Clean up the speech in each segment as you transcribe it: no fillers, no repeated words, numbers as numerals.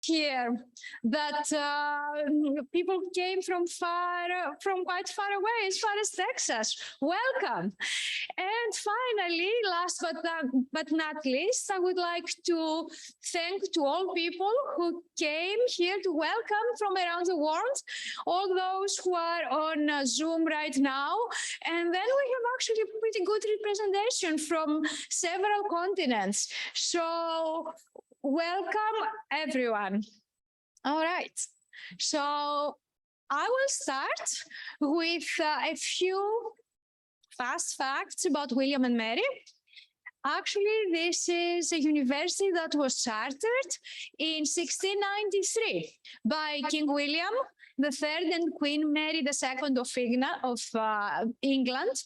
here that people came from quite far away, as far as Texas. Welcome. And finally, last but not least, I would like to thank to all people who came here to welcome from around the world, all those who are on Zoom right now. And then we have actually a pretty good representation from several continents. So welcome, everyone. All right. So I will start with a few fast facts about William and Mary. Actually, this is a university that was chartered in 1693 by King William III and Queen Mary II of England.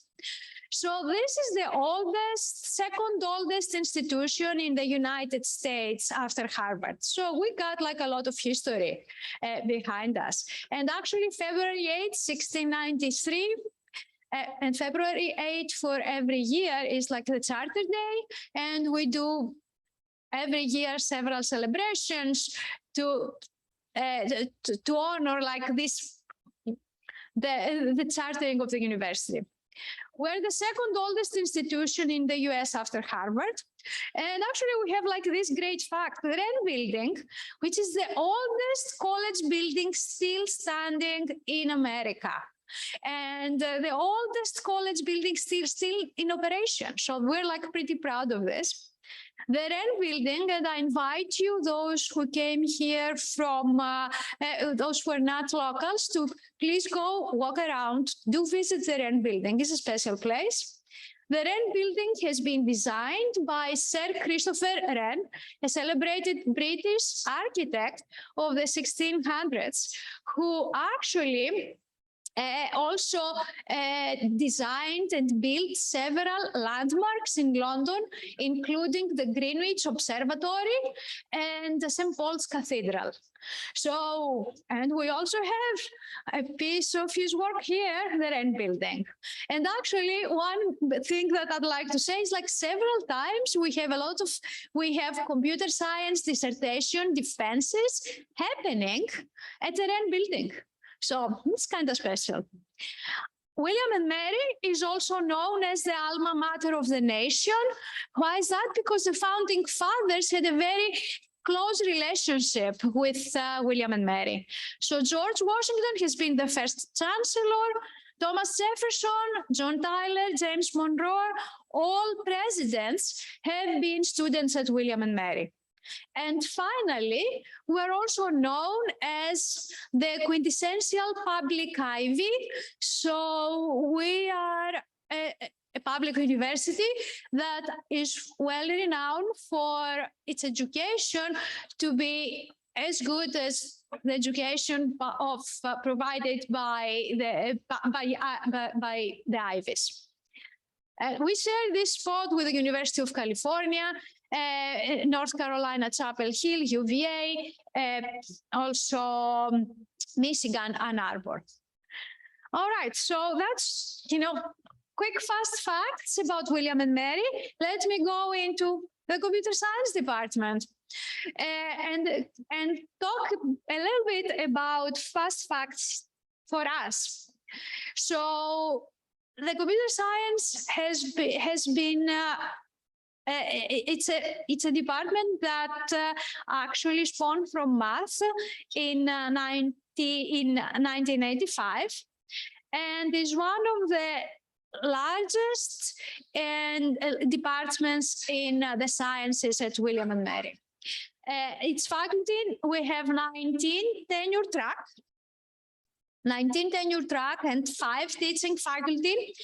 So this is the oldest, second oldest institution in the United States after Harvard. So we got like a lot of history behind us. And actually February 8, 1693, and February 8 for every year is like the Charter Day. And we do every year several celebrations to honor like this, the chartering of the university. We're the second oldest institution in the US after Harvard. And actually we have like this great fact, the Wren Building, which is the oldest college building still standing in America. And the oldest college building still in operation. So we're like pretty proud of this. The Wren Building, and I invite you, those who came here from, those who are not locals, to please go walk around, do visit the Wren Building. It's a special place. The Wren Building has been designed by Sir Christopher Wren, a celebrated British architect of the 1600s, who actually also designed and built several landmarks in London, including the Greenwich Observatory and the St. Paul's Cathedral. So, and we also have a piece of his work here, the Wren Building. And actually, one thing that I'd like to say is like several times we have computer science dissertation defenses happening at the Wren Building. So it's kind of special. William and Mary is also known as the alma mater of the nation. Why is that? Because the founding fathers had a very close relationship with William and Mary. So George Washington has been the first chancellor, Thomas Jefferson, John Tyler, James Monroe, all presidents have been students at William and Mary. And finally, we're also known as the quintessential public ivy. So we are a public university that is well renowned for its education to be as good as the education provided by the Ivies. We share this spot with the University of California, North Carolina, Chapel Hill, UVA, also Michigan, Ann Arbor. All right, so that's, quick fast facts about William and Mary. Let me go into the computer science department and talk a little bit about fast facts for us. So the computer science has been it's a department that actually spawned from math in 1985, and is one of the largest departments in the sciences at William and Mary. Its faculty, we have 19 tenure track and 5 teaching faculty.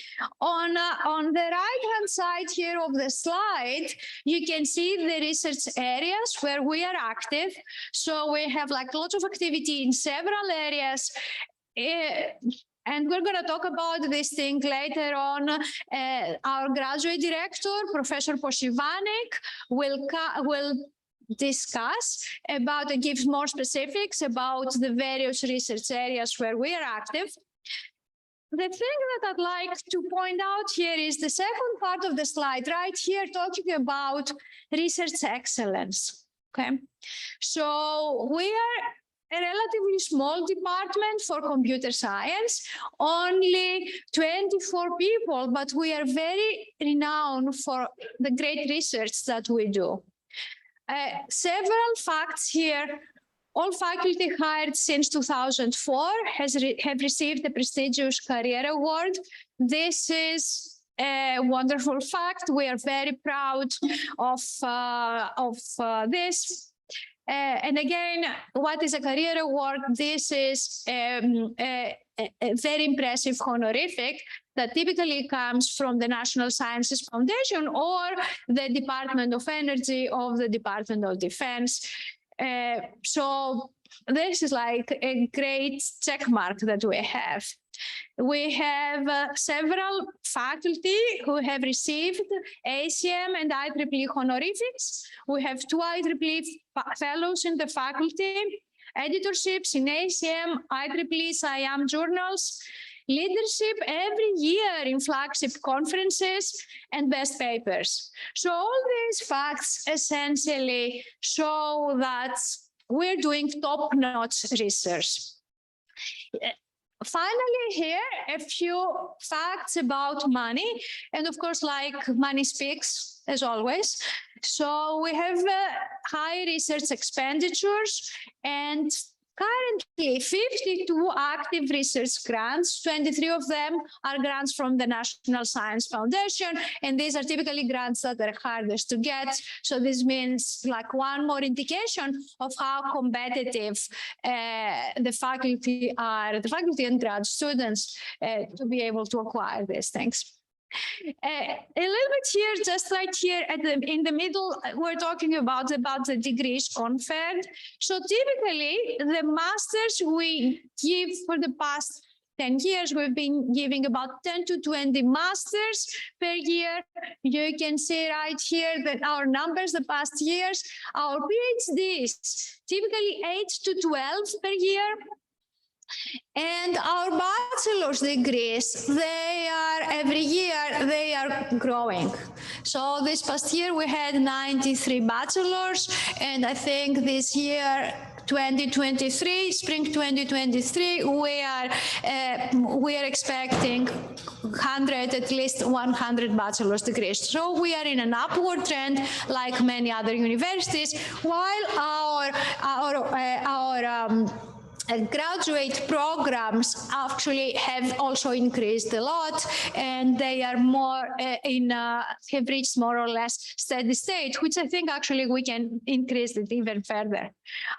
On the right-hand side here of the slide, you can see the research areas where we are active. So we have like lots of activity in several areas. And we're going to talk about this thing later on. Our graduate director, Professor Poshivanik, will discuss about and give more specifics about the various research areas where we are active. The thing that I'd like to point out here is the second part of the slide right here, talking about research excellence. Okay, so we are a relatively small department for computer science, only 24 people, but we are very renowned for the great research that we do. Several facts here. All faculty hired since 2004 have received the prestigious Career Award. This is a wonderful fact. We are very proud of this. And again, what is a Career Award? This is a very impressive honorific that typically comes from the National Sciences Foundation or the Department of Energy of the Department of Defense. So this is like a great check mark that we have. We have several faculty who have received ACM and IEEE honorifics. We have 2 IEEE fellows in the faculty, editorships in ACM, IEEE, SIAM journals, leadership every year in flagship conferences and best papers. So all these facts essentially show that we're doing top-notch research. Finally, here, a few facts about money. And of course, like money speaks, as always. So we have high research expenditures, and currently 52 active research grants. 23 of them are grants from the National Science Foundation, and these are typically grants that are hardest to get. So this means like one more indication of how competitive the faculty and grad students to be able to acquire these things. A little bit here, just right here in the middle, we're talking about the degrees conferred. So typically, the masters we give for the past 10 years, we've been giving about 10 to 20 masters per year. You can see right here that our numbers the past years, our PhDs, typically 8 to 12 per year. And our bachelor's degrees, they are every year, they are growing. So this past year we had 93 bachelors, and I think this year 2023, spring 2023, we are expecting 100, at least 100 bachelor's degrees. So we are in an upward trend, like many other universities, while our graduate programs actually have also increased a lot, and they are more have reached more or less steady state, which I think actually we can increase it even further.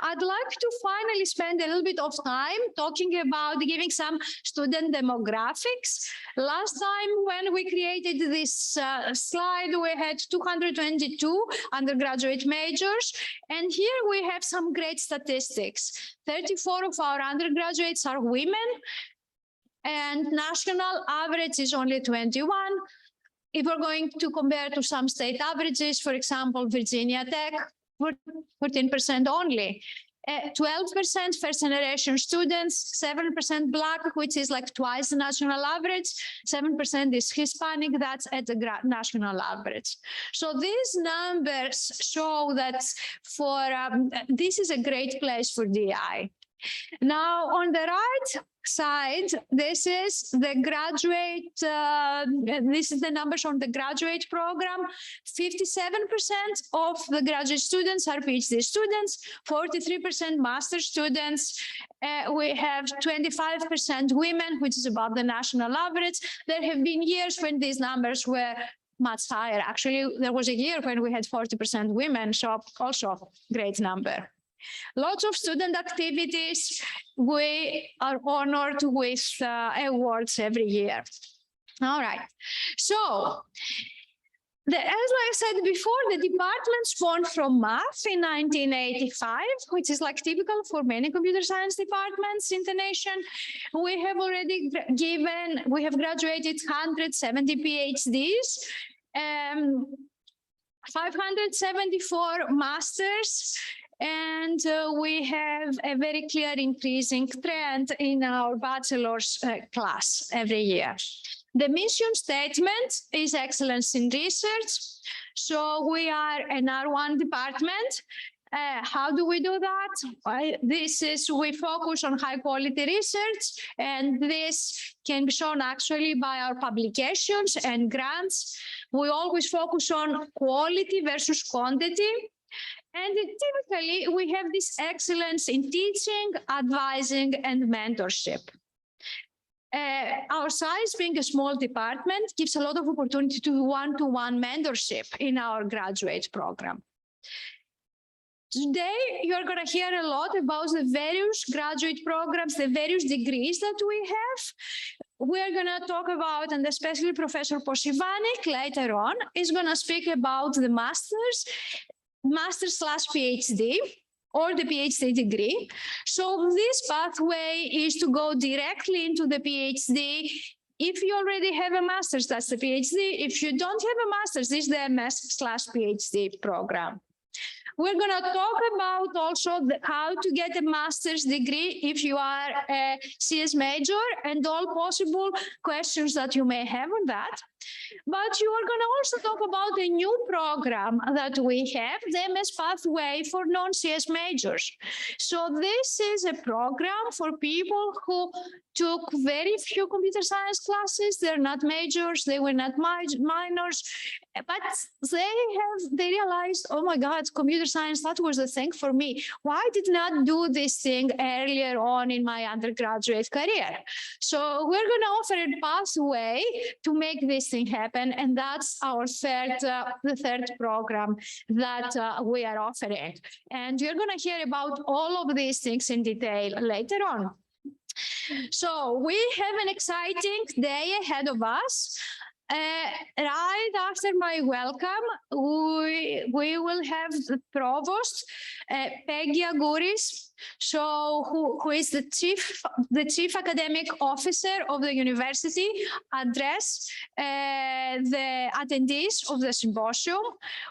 I'd like to finally spend a little bit of time talking about giving some student demographics. Last time when we created this slide, we had 222 undergraduate majors, and here we have some great statistics. 34 of our undergraduates are women, and national average is only 21. If we're going to compare to some state averages, for example, Virginia Tech, 14% only. 12% first-generation students, 7% Black, which is like twice the national average, 7% is Hispanic, that's at the national average. So these numbers show that this is a great place for DI. Now, on the right side, this is the graduate, this is the numbers on the graduate program. 57% of the graduate students are PhD students, 43% master students. We have 25% women, which is above the national average. There have been years when these numbers were much higher. Actually, there was a year when we had 40% women, so also great number. Lots of student activities. We are honored with awards every year. All right. So, as I said before, the department spawned from math in 1985, which is like typical for many computer science departments in the nation. We have already we have graduated 170 PhDs, 574 masters, and we have a very clear increasing trend in our bachelor's class every year. The mission statement is excellence in research. So we are an R1 department. How do we do that? We focus on high quality research, and this can be shown actually by our publications and grants. We always focus on quality versus quantity. And typically, we have this excellence in teaching, advising, and mentorship. Our size, being a small department, gives a lot of opportunity to one-to-one mentorship in our graduate program. Today, you're going to hear a lot about the various graduate programs, the various degrees that we have. We're going to talk about, and especially Professor Posivanik later on is going to speak about the master's/PhD, or the PhD degree. So this pathway is to go directly into the PhD. If you already have a master's, that's the PhD. If you don't have a master's, this is the MS/PhD program. We're going to talk about also how to get a master's degree if you are a CS major, and all possible questions that you may have on that. But you are going to also talk about a new program that we have, the MS Pathway for non-CS majors. So this is a program for people who took very few computer science classes. They're not majors, they were not minors, but they realized, oh my God, computer science, that was the thing for me. Why did not do this thing earlier on in my undergraduate career? So we're going to offer a pathway to make this thing happen, and that's our the third program that we are offering. And you're going to hear about all of these things in detail later on. So we have an exciting day ahead of us. Right after my welcome, we will have the provost, Peggy Agouris, so who is the chief academic officer of the university, address the attendees of the symposium,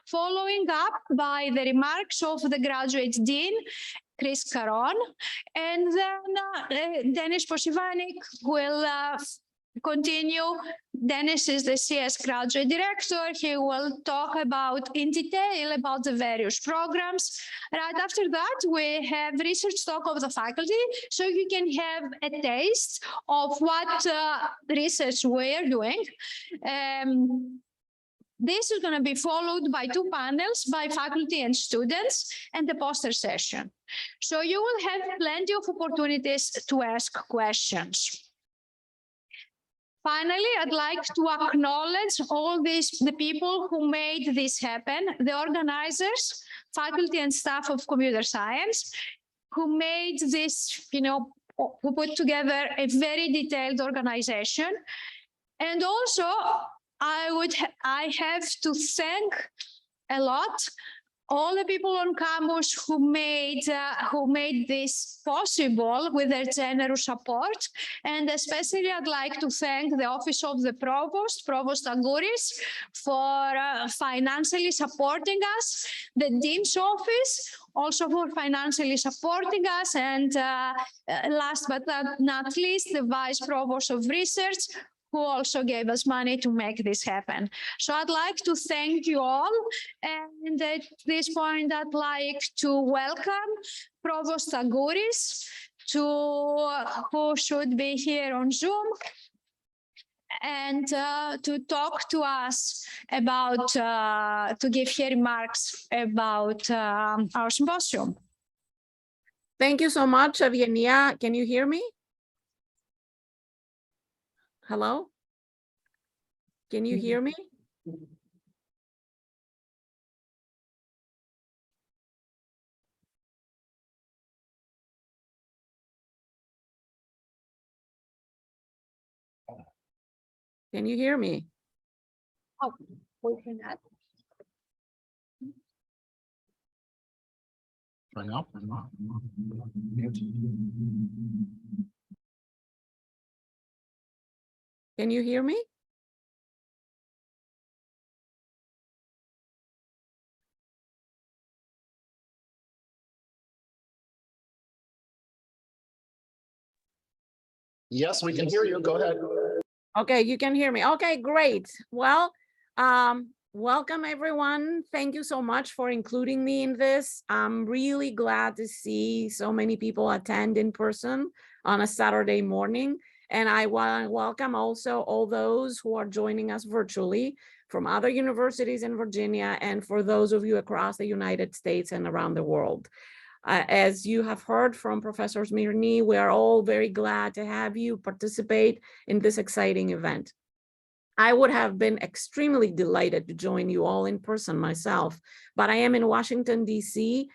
following up by the remarks of the graduate dean, Chris Caron, and then Denis Posivanik will continue. Denis is the CS graduate director. He will talk about in detail about the various programs. Right after that, we have research talk of the faculty, so you can have a taste of what research we are doing. This is going to be followed by two panels by faculty and students and the poster session. So you will have plenty of opportunities to ask questions. Finally, I'd like to acknowledge all the people who made this happen, the organizers, faculty and staff of computer science, who made this, who put together a very detailed organization. And also, I have to thank a lot all the people on campus who made this possible with their generous support. And especially I'd like to thank the Office of the Provost, Provost Agouris, for financially supporting us, the Dean's Office also for financially supporting us, and last but not least, the Vice Provost of Research, who also gave us money to make this happen. So I'd like to thank you all. And at this point, I'd like to welcome Provost Agouris, who should be here on Zoom, and to talk to us about, to give her remarks about our symposium. Thank you so much, Evgenia. Can you hear me? Hello? Can you hear me? Can you hear me? Oh, we cannot. Can you hear me? Yes, we can hear you. Go ahead. Okay, you can hear me. Okay, great. Well, Welcome, everyone. Thank you so much for including me in this. I'm really glad to see so many people attend in person on a Saturday morning. And I want to welcome also all those who are joining us virtually from other universities in Virginia and for those of you across the United States and around the world. As you have heard from Professor Smirny, we are all very glad to have you participate in this exciting event. I would have been extremely delighted to join you all in person myself, but I am in Washington, D.C.,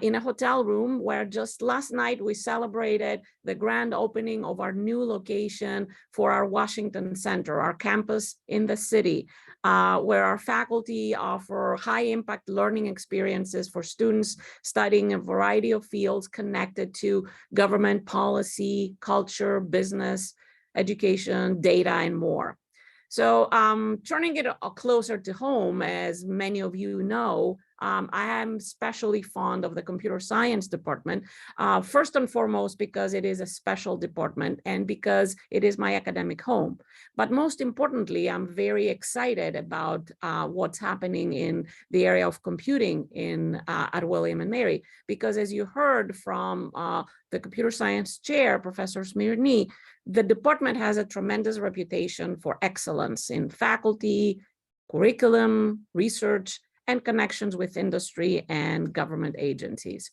in a hotel room where just last night we celebrated the grand opening of our new location for our Washington Center, our campus in the city, where our faculty offer high-impact learning experiences for students studying a variety of fields connected to government policy, culture, business, education, data, and more. So turning it closer to home, as many of you know, I am especially fond of the computer science department, first and foremost because it is a special department and because it is my academic home. But most importantly, I'm very excited about what's happening in the area of computing at William & Mary, because as you heard from the computer science chair, Professor Smirny, the department has a tremendous reputation for excellence in faculty, curriculum, research, and connections with industry and government agencies.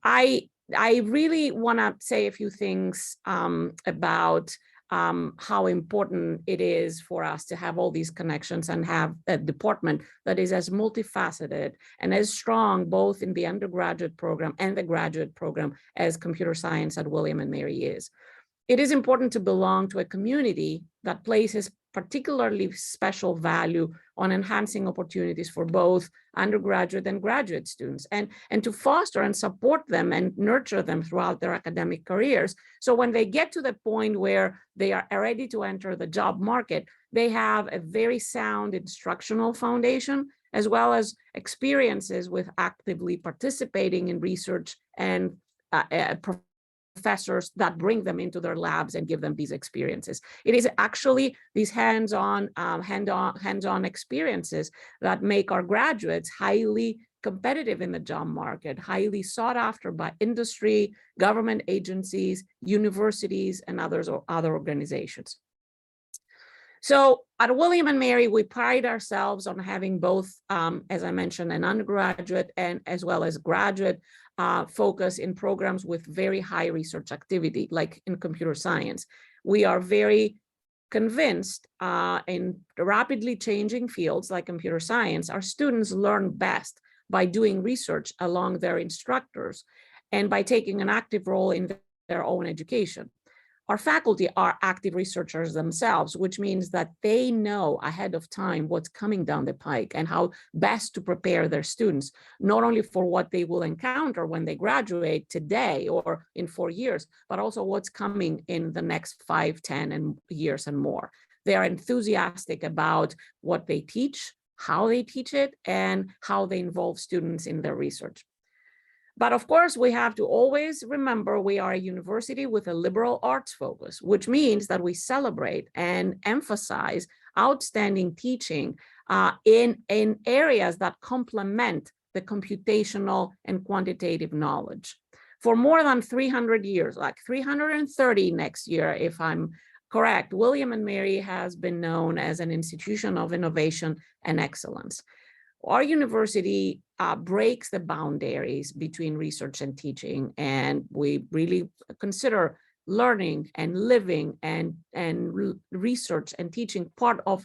I really want to say a few things about how important it is for us to have all these connections and have a department that is as multifaceted and as strong both in the undergraduate program and the graduate program as computer science at William & Mary is. It is important to belong to a community that places particularly special value on enhancing opportunities for both undergraduate and graduate students, and to foster and support them and nurture them throughout their academic careers. So when they get to the point where they are ready to enter the job market, they have a very sound instructional foundation, as well as experiences with actively participating in research and professors that bring them into their labs and give them these experiences. It is actually these hands-on experiences that make our graduates highly competitive in the job market, highly sought after by industry, government agencies, universities, and other organizations. So at William & Mary, we pride ourselves on having both, as I mentioned, an undergraduate and as well as graduate focus in programs with very high research activity, like in computer science. We are very convinced in rapidly changing fields like computer science, our students learn best by doing research along their instructors and by taking an active role in their own education. Our faculty are active researchers themselves, which means that they know ahead of time what's coming down the pike and how best to prepare their students, not only for what they will encounter when they graduate today or in 4 years, but also what's coming in the next 5, 10 years and more. They are enthusiastic about what they teach, how they teach it, and how they involve students in their research. But of course, we have to always remember we are a university with a liberal arts focus, which means that we celebrate and emphasize outstanding teaching in areas that complement the computational and quantitative knowledge. For more than 300 years, like 330 next year, if I'm correct, William & Mary has been known as an institution of innovation and excellence. Our university breaks the boundaries between research and teaching, and we really consider learning and living and research and teaching part of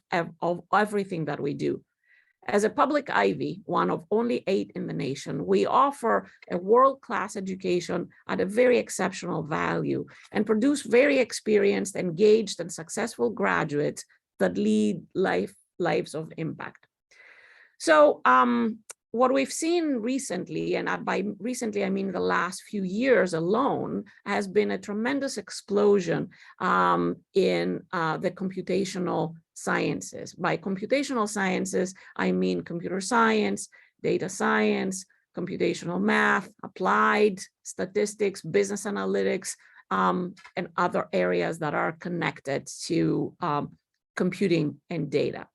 everything that we do. As a public Ivy, one of only 8 in the nation, we offer a world-class education at a very exceptional value and produce very experienced, engaged, and successful graduates that lead lives of impact. So what we've seen recently, and by recently I mean the last few years alone, has been a tremendous explosion in the computational sciences. By computational sciences, I mean computer science, data science, computational math, applied statistics, business analytics, and other areas that are connected to computing and data.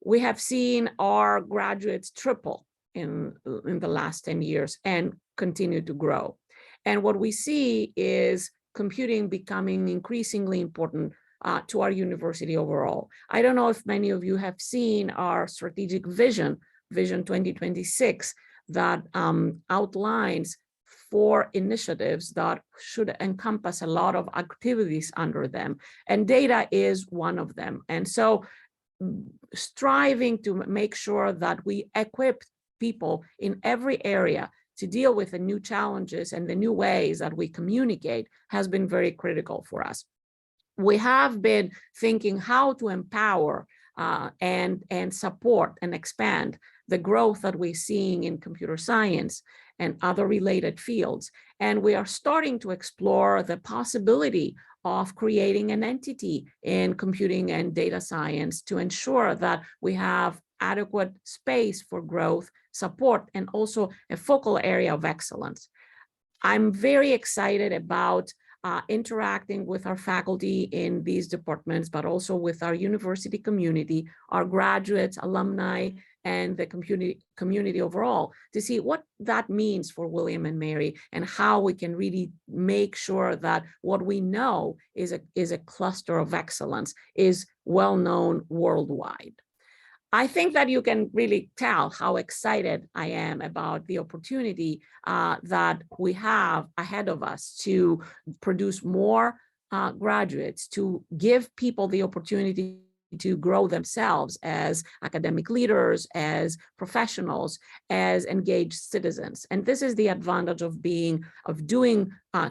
We have seen our graduates triple in the last 10 years and continue to grow. And what we see is computing becoming increasingly important to our university overall. I don't know if many of you have seen our strategic vision, Vision 2026, that outlines 4 initiatives that should encompass a lot of activities under them. And data is one of them. And so striving to make sure that we equip people in every area to deal with the new challenges and the new ways that we communicate has been very critical for us. We have been thinking how to empower and support and expand the growth that we're seeing in computer science and other related fields. And we are starting to explore the possibility of creating an entity in computing and data science to ensure that we have adequate space for growth, support, and also a focal area of excellence. I'm very excited about interacting with our faculty in these departments, but also with our university community, our graduates, alumni, and the community overall to see what that means for William and Mary and how we can really make sure that what we know is a cluster of excellence, is well known worldwide. I think that you can really tell how excited I am about the opportunity that we have ahead of us to produce more graduates, to give people the opportunity to grow themselves as academic leaders, as professionals, as engaged citizens. And this is the advantage of doing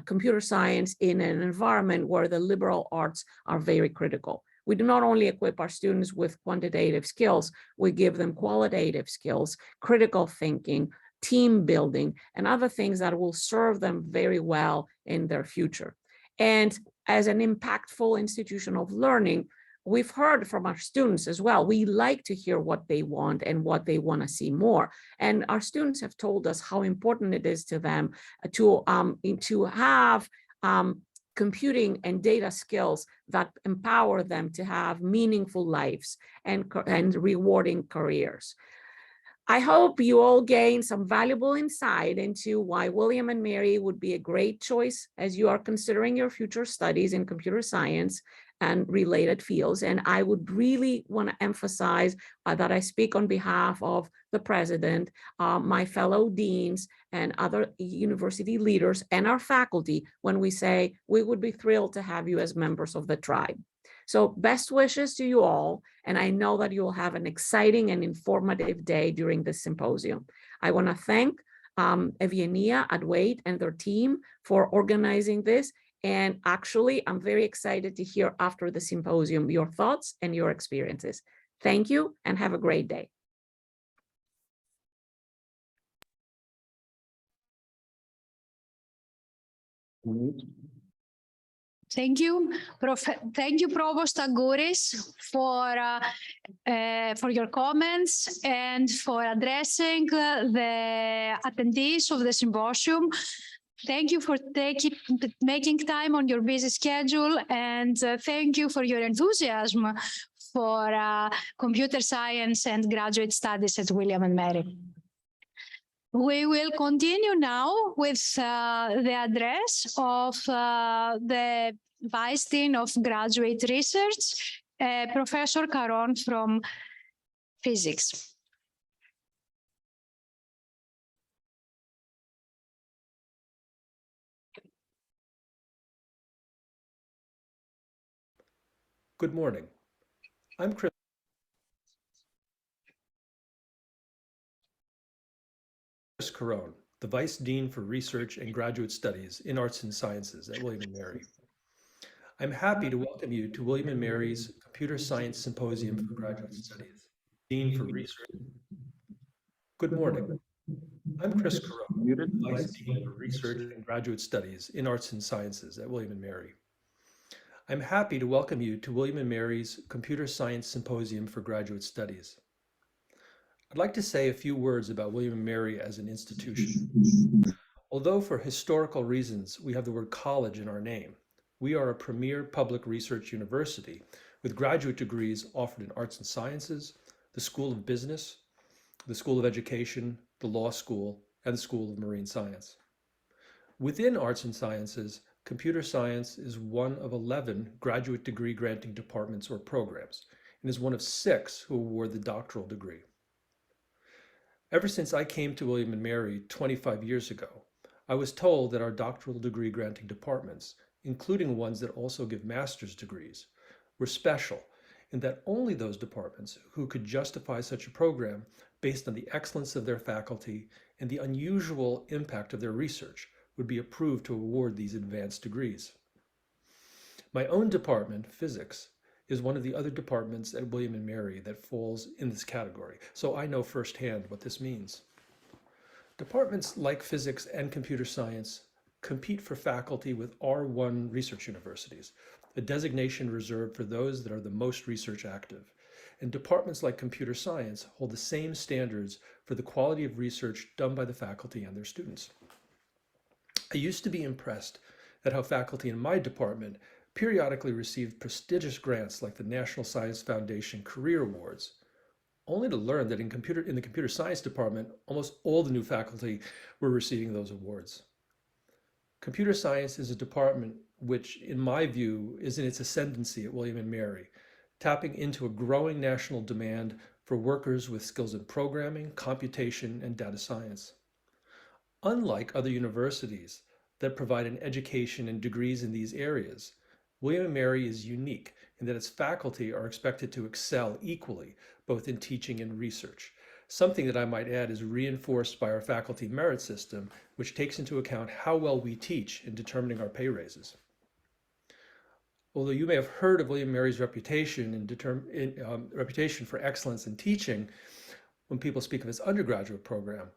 computer science in an environment where the liberal arts are very critical. We do not only equip our students with quantitative skills, we give them qualitative skills, critical thinking, team building, and other things that will serve them very well in their future. And as an impactful institution of learning, we've heard from our students as well. We like to hear what they want and what they want to see more. And our students have told us how important it is to them to have computing and data skills that empower them to have meaningful lives and rewarding careers. I hope you all gain some valuable insight into why William and Mary would be a great choice as you are considering your future studies in computer science and related fields. And I would really want to emphasize that I speak on behalf of the president, my fellow deans, and other university leaders and our faculty when we say we would be thrilled to have you as members of the tribe. So best wishes to you all, and I know that you will have an exciting and informative day during this symposium. I want to thank Evienia, Adwait, and their team for organizing this. And actually, I'm very excited to hear after the symposium your thoughts and your experiences. Thank you and have a great day. Thank you, Provost Agouris, for your comments and for addressing the attendees of the symposium. Thank you for making time on your busy schedule, and thank you for your enthusiasm for computer science and graduate studies at William and Mary. We will continue now with the address of the Vice Dean of Graduate Research, Professor Caron from Physics. Good morning. I'm Chris Caron, the Vice Dean for Research and Graduate Studies in Arts and Sciences at William & Mary. I'm happy to welcome you to William & Mary's Computer Science Symposium for Graduate Studies, Dean for Research. Good morning. I'm Chris Caron, Vice Dean for Research and Graduate Studies in Arts and Sciences at William & Mary. I'm happy to welcome you to William & Mary's Computer Science Symposium for Graduate Studies. I'd like to say a few words about William & Mary as an institution. Although for historical reasons we have the word college in our name, we are a premier public research university with graduate degrees offered in arts and sciences, the School of Business, the School of Education, the Law School, and the School of Marine Science. Within Arts and Sciences, computer science is one of 11 graduate degree granting departments or programs, and is one of 6 who award the doctoral degree. Ever since I came to William & Mary 25 years ago, I was told that our doctoral degree granting departments, including ones that also give master's degrees, were special in that only those departments who could justify such a program based on the excellence of their faculty and the unusual impact of their research would be approved to award these advanced degrees. My own department, physics, is one of the other departments at William & Mary that falls in this category, so I know firsthand what this means. Departments like physics and computer science compete for faculty with R1 research universities, a designation reserved for those that are the most research active. And departments like computer science hold the same standards for the quality of research done by the faculty and their students. I used to be impressed at how faculty in my department periodically received prestigious grants like the National Science Foundation Career Awards, only to learn that in the computer science department, almost all the new faculty were receiving those awards. Computer science is a department which, in my view, is in its ascendancy at William & Mary, tapping into a growing national demand for workers with skills in programming, computation, and data science. Unlike other universities that provide an education and degrees in these areas, William & Mary is unique in that its faculty are expected to excel equally, both in teaching and research, something that I might add is reinforced by our faculty merit system, which takes into account how well we teach in determining our pay raises. Although you may have heard of William & Mary's reputation for excellence in teaching when people speak of its undergraduate program,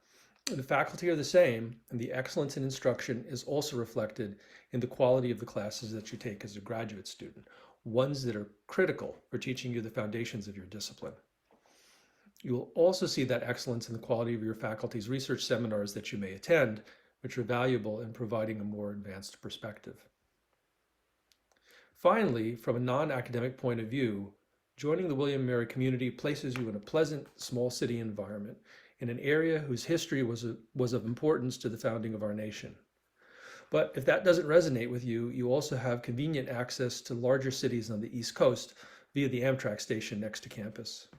the faculty are the same, and the excellence in instruction is also reflected in the quality of the classes that you take as a graduate student, ones that are critical for teaching you the foundations of your discipline. You will also see that excellence in the quality of your faculty's research seminars that you may attend, which are valuable in providing a more advanced perspective. Finally, from a non-academic point of view, joining the William & Mary community places you in a pleasant, small city environment in an area whose history was of importance to the founding of our nation. But if that doesn't resonate with you, you also have convenient access to larger cities on the East Coast via the Amtrak station next to campus.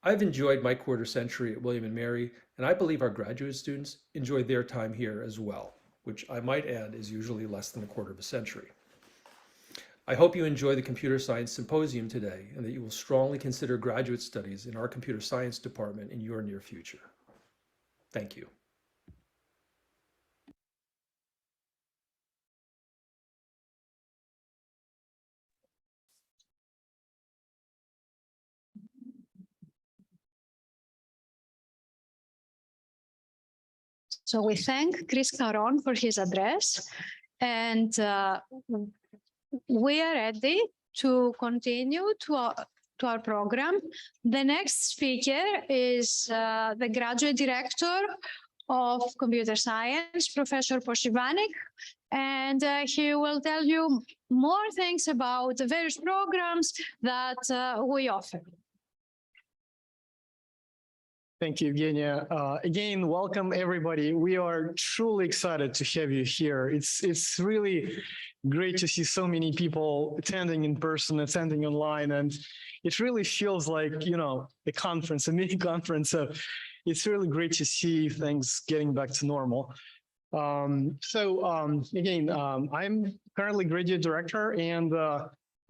I've enjoyed my quarter century at William & Mary, and I believe our graduate students enjoy their time here as well, which I might add is usually less than a quarter of a century. I hope you enjoy the Computer Science Symposium today and that you will strongly consider graduate studies in our computer science department in your near future. Thank you. So we thank Chris Caron for his address, and we are ready to continue to our program. The next speaker is the Graduate Director of Computer Science, Professor Poshivanik, and he will tell you more things about the various programs that we offer. Thank you, Evgenia. Again, welcome everybody. We are truly excited to have you here. It's really great to see so many people attending in person, attending online, and it really feels like, you know, a conference, a mini conference. So it's really great to see things getting back to normal. Again, I'm currently graduate director, and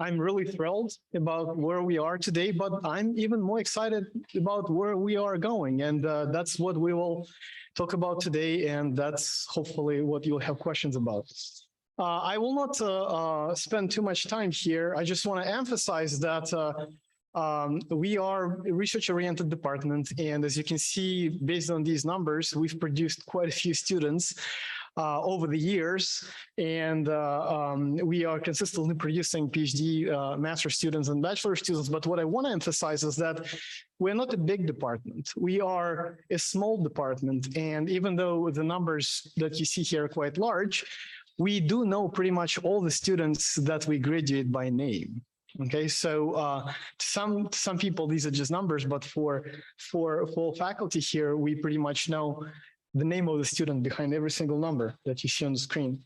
I'm really thrilled about where we are today, but I'm even more excited about where we are going. And that's what we will talk about today. And that's hopefully what you'll have questions about. I will not spend too much time here. I just want to emphasize that we are a research-oriented department. And as you can see, based on these numbers, we've produced quite a few students over the years, and we are consistently producing PhD, master students and bachelor students. But what I want to emphasize is that we're not a big department. We are a small department. And even though the numbers that you see here are quite large, we do know pretty much all the students that we graduate by name. Okay, so some people, these are just numbers, but for full faculty here, we pretty much know the name of the student behind every single number that you see on the screen.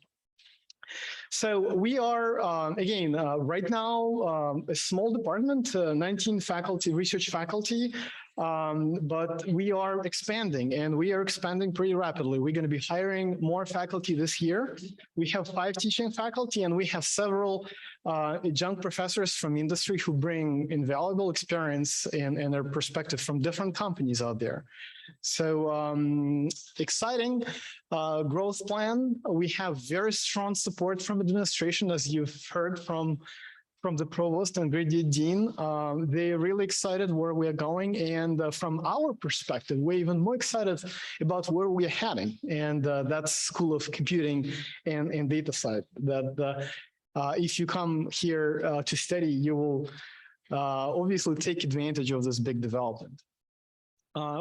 So we are, again, right now, a small department, 19 faculty, research faculty, but we are expanding, and we are expanding pretty rapidly. We're going to be hiring more faculty this year. We have 5 teaching faculty, and we have several adjunct professors from industry who bring invaluable experience and their perspective from different companies out there. So exciting growth plan. We have very strong support from administration, as you've heard from the provost and graduate dean. They're really excited where we're going. And from our perspective, we're even more excited about where we're heading. And that's School of Computing and Data Science. That if you come here to study, you will obviously take advantage of this big development.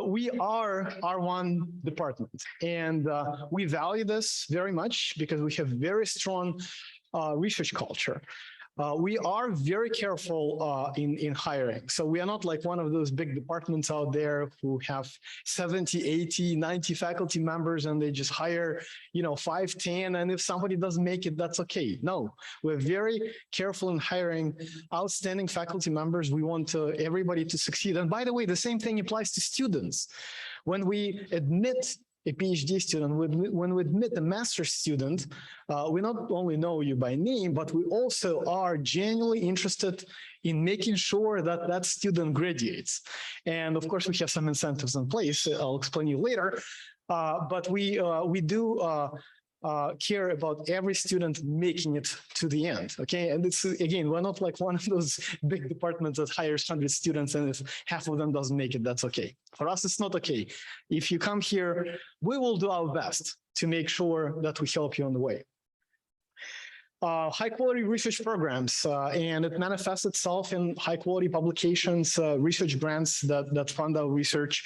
We are R1 department, and we value this very much because we have very strong research culture. We are very careful in hiring. So we are not like one of those big departments out there who have 70, 80, 90 faculty members and they just hire, 5, 10. And if somebody doesn't make it, that's okay. No, we're very careful in hiring outstanding faculty members. We want everybody to succeed. And by the way, the same thing applies to students. When we admit a PhD student, when we admit a master's student, we not only know you by name, but we also are genuinely interested in making sure that that student graduates. And of course, we have some incentives in place. I'll explain you later. But we do care about every student making it to the end, okay? And it's, again, we're not like one of those big departments that hires 100 students, and if half of them doesn't make it, that's okay. For us, it's not okay. If you come here, we will do our best to make sure that we help you on the way. High quality research programs, and it manifests itself in high quality publications, research grants that fund our research.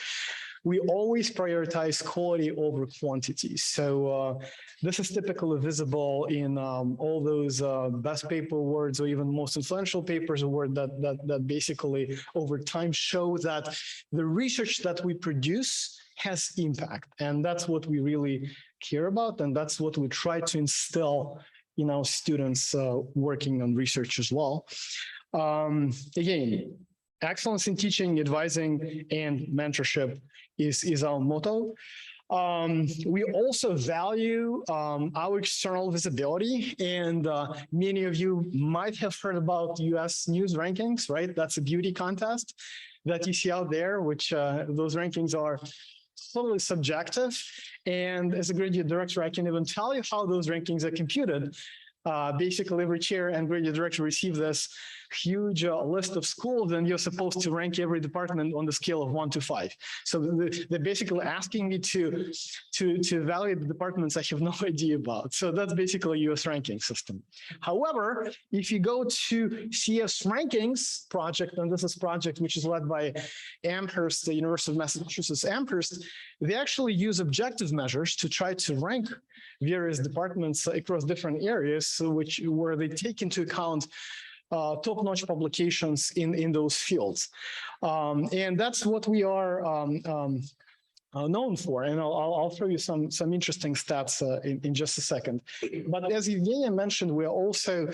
We always prioritize quality over quantity. So this is typically visible in all those best paper awards or even most influential papers award that basically over time show that the research that we produce has impact. And that's what we really care about. And that's what we try to instill in our students working on research as well. Again, excellence in teaching, advising, and mentorship is our motto. We also value our external visibility, and many of you might have heard about US News rankings, right? That's a beauty contest that you see out there, which those rankings are totally subjective. And as a graduate director, I can even tell you how those rankings are computed. Basically, every chair and graduate director receive this huge list of schools, and you're supposed to rank every department on the scale of 1 to 5. So they're basically asking me to evaluate the departments I have no idea about. So that's basically a US ranking system. However, if you go to CS Rankings project, and this is a project which is led by Amherst, the University of Massachusetts Amherst, they actually use objective measures to try to rank various departments across different areas, where they take into account top-notch publications in those fields. And that's what we are known for. And I'll show you some interesting stats in just a second. But as Evgenia mentioned, we also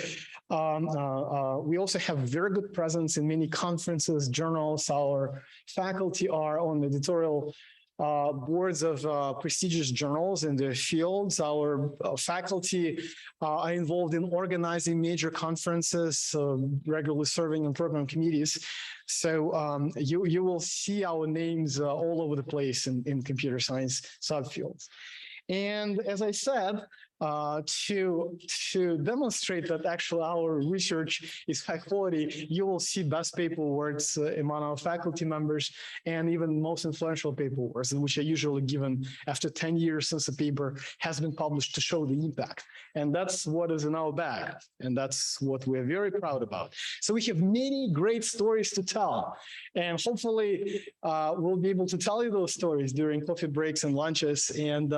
have very good presence in many conferences, journals. Our faculty are on editorial boards of prestigious journals in their fields. Our faculty are involved in organizing major conferences, regularly serving in program committees. So you will see our names all over the place in computer science subfields. And as I said, to demonstrate that actually our research is high quality, you will see best paper awards among our faculty members, and even most influential paper awards, which are usually given after 10 years since a paper has been published to show the impact. And that's what is in our bag. And that's what we're very proud about. So we have many great stories to tell. And hopefully we'll be able to tell you those stories during coffee breaks and lunches. And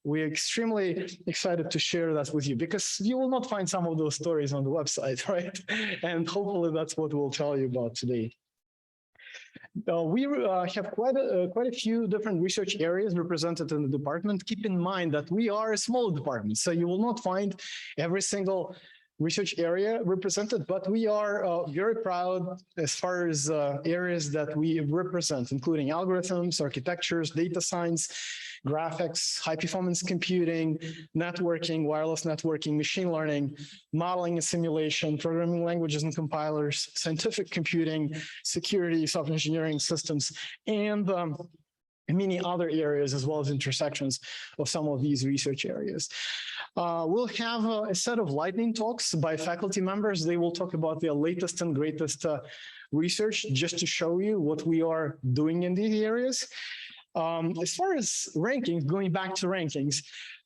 we're extremely excited to share that with you because you will not find some of those stories on the website, right? And hopefully that's what we'll tell you about today. We have quite a few different research areas represented in the department. Keep in mind that we are a small department, so you will not find every single research area represented, but we are very proud as far as areas that we represent, including algorithms, architectures, data science, graphics, high performance computing, networking, wireless networking, machine learning, modeling and simulation, programming languages and compilers, scientific computing, security, software engineering systems, and many other areas, as well as intersections of some of these research areas. We'll have a set of lightning talks by faculty members. They will talk about their latest and greatest research, just to show you what we are doing in these areas. As far as rankings, going back to rankings,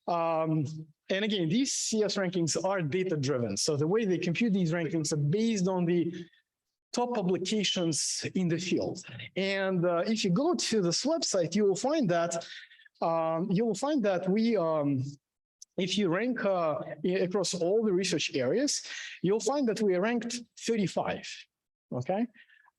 and again, these CS rankings are data-driven. So the way they compute these rankings are based on the top publications in the field. And if you go to this website, you will find that we, if you rank across all the research areas, you'll find that we are ranked 35. Okay.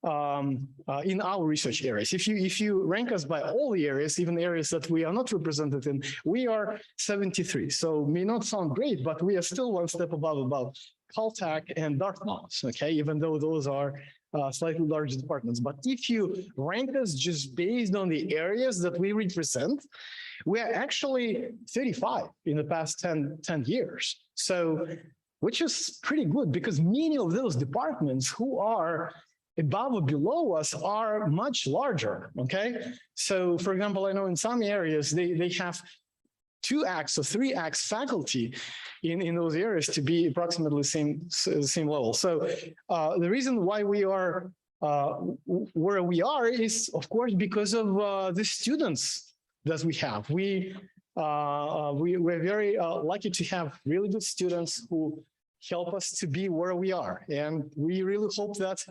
In our research areas. If you rank us by all the areas, even the areas that we are not represented in, we are 73. So may not sound great, but we are still one step above Caltech and Dartmouth, okay, even though those are slightly larger departments. But if you rank us just based on the areas that we represent, we are actually 35 in the past 10 years. So, which is pretty good because many of those departments who are above or below us are much larger, okay? So for example, I know in some areas, they have 2x or 3x faculty in those areas to be approximately the same level. So the reason why we are where we are is, of course, because of the students that we have. We're very lucky to have really good students who help us to be where we are. And we really hope that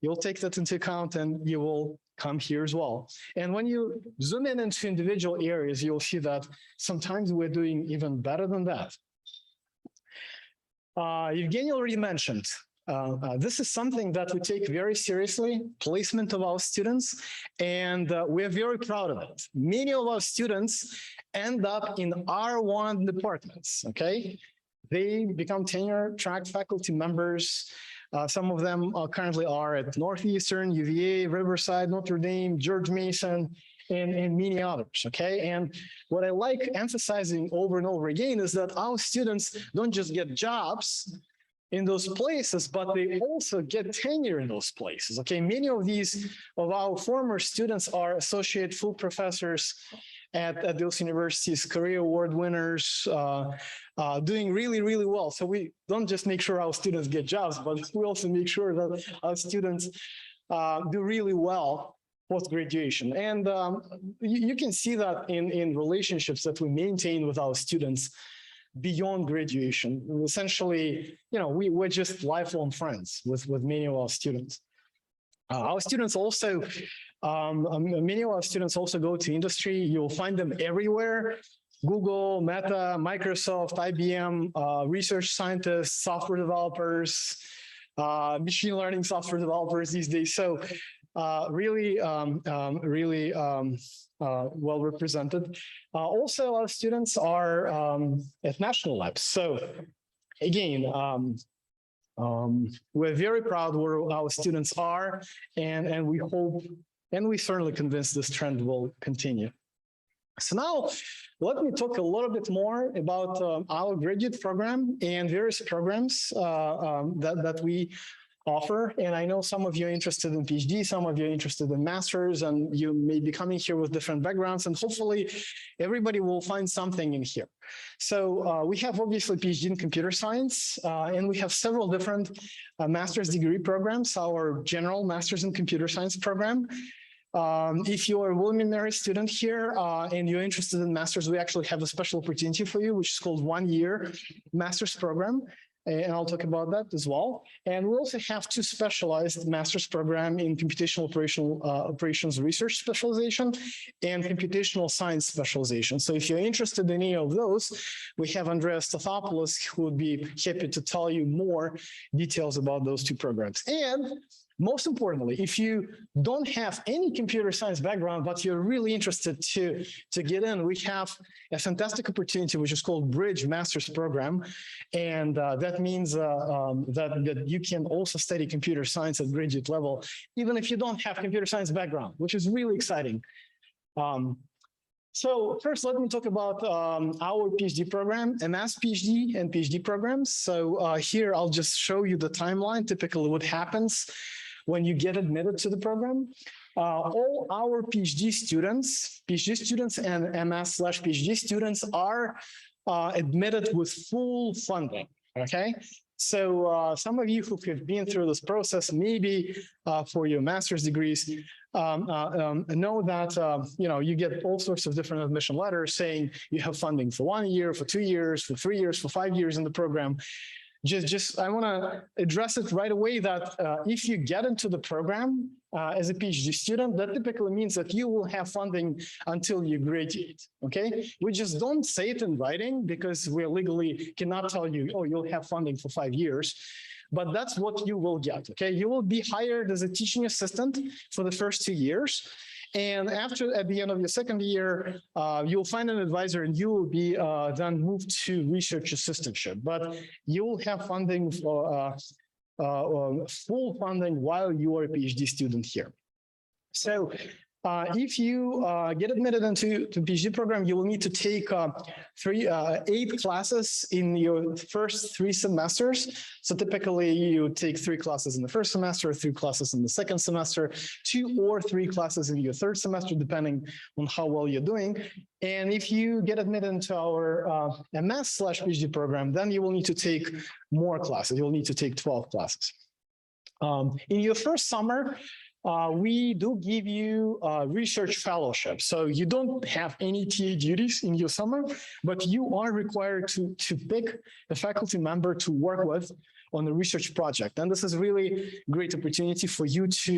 you'll take that into account and you will come here as well. And when you zoom in into individual areas, you'll see that sometimes we're doing even better than that. Evgeny already mentioned, this is something that we take very seriously, placement of our students, and we're very proud of it. Many of our students end up in R1 departments, okay? They become tenure-track faculty members. Some of them currently are at Northeastern, UVA, Riverside, Notre Dame, George Mason, and many others, okay? And what I like emphasizing over and over again is that our students don't just get jobs in those places, but they also get tenure in those places, okay? Many of our former students are associate full professors at those universities, career award winners, doing really, really well. So we don't just make sure our students get jobs, but we also make sure that our students do really well post-graduation. And you can see that in relationships that we maintain with our students beyond graduation. Essentially, we're just lifelong friends with many of our students. Our students also, many of our students also go to industry. You'll find them everywhere. Google, Meta, Microsoft, IBM, research scientists, software developers, machine learning software developers these days. So really well represented. Also, our students are at national labs. So again, we're very proud where our students are, and we hope, and we certainly convinced this trend will continue. So now, let me talk a little bit more about our graduate program and various programs that we offer. And I know some of you are interested in PhD, some of you are interested in masters, and you may be coming here with different backgrounds, and hopefully everybody will find something in here. So we have obviously PhD in computer science, and we have several different master's degree programs. Our general master's in computer science program. If you are a William & Mary student here and you're interested in masters, we actually have a special opportunity for you, which is called 1-year master's program. and I'll talk about that as well. And we also have two specialized master's program in computational operations research specialization and computational science specialization. So if you're interested in any of those, we have Andreas Stathopoulos, who would be happy to tell you more details about those two programs. And most importantly, if you don't have any computer science background, but you're really interested to get in, we have a fantastic opportunity, which is called Bridge Master's Program. And that means that you can also study computer science at graduate level, even if you don't have computer science background, which is really exciting. So first, let me talk about our PhD program, MS PhD and PhD programs. So here, I'll just show you the timeline, typically what happens when you get admitted to the program. All our PhD students and MS/PhD students are admitted with full funding, okay? So some of you who have been through this process, maybe for your master's degrees, know that you get all sorts of different admission letters saying you have funding for 1 year, for 2 years, for 3 years, for 5 years in the program. I want to address it right away that if you get into the program as a PhD student, that typically means that you will have funding until you graduate, okay? We just don't say it in writing because we legally cannot tell you, oh, you'll have funding for 5 years, but that's what you will get, okay? You will be hired as a teaching assistant for the first 2 years. And at the end of your second year, you'll find an advisor and you will be then moved to research assistantship. But you will have funding for full funding while you are a PhD student here. So if you get admitted into the PhD program, you will need to take 8 classes in your first 3 semesters. So typically you take 3 classes in the first semester, 3 classes in the second semester, 2 or 3 classes in your third semester, depending on how well you're doing. And if you get admitted into our MS/PhD program, then you will need to take more classes. You'll need to take 12 classes. In your first summer, we do give you research fellowship. So you don't have any TA duties in your summer, but you are required to pick a faculty member to work with on a research project. And this is really a great opportunity for you to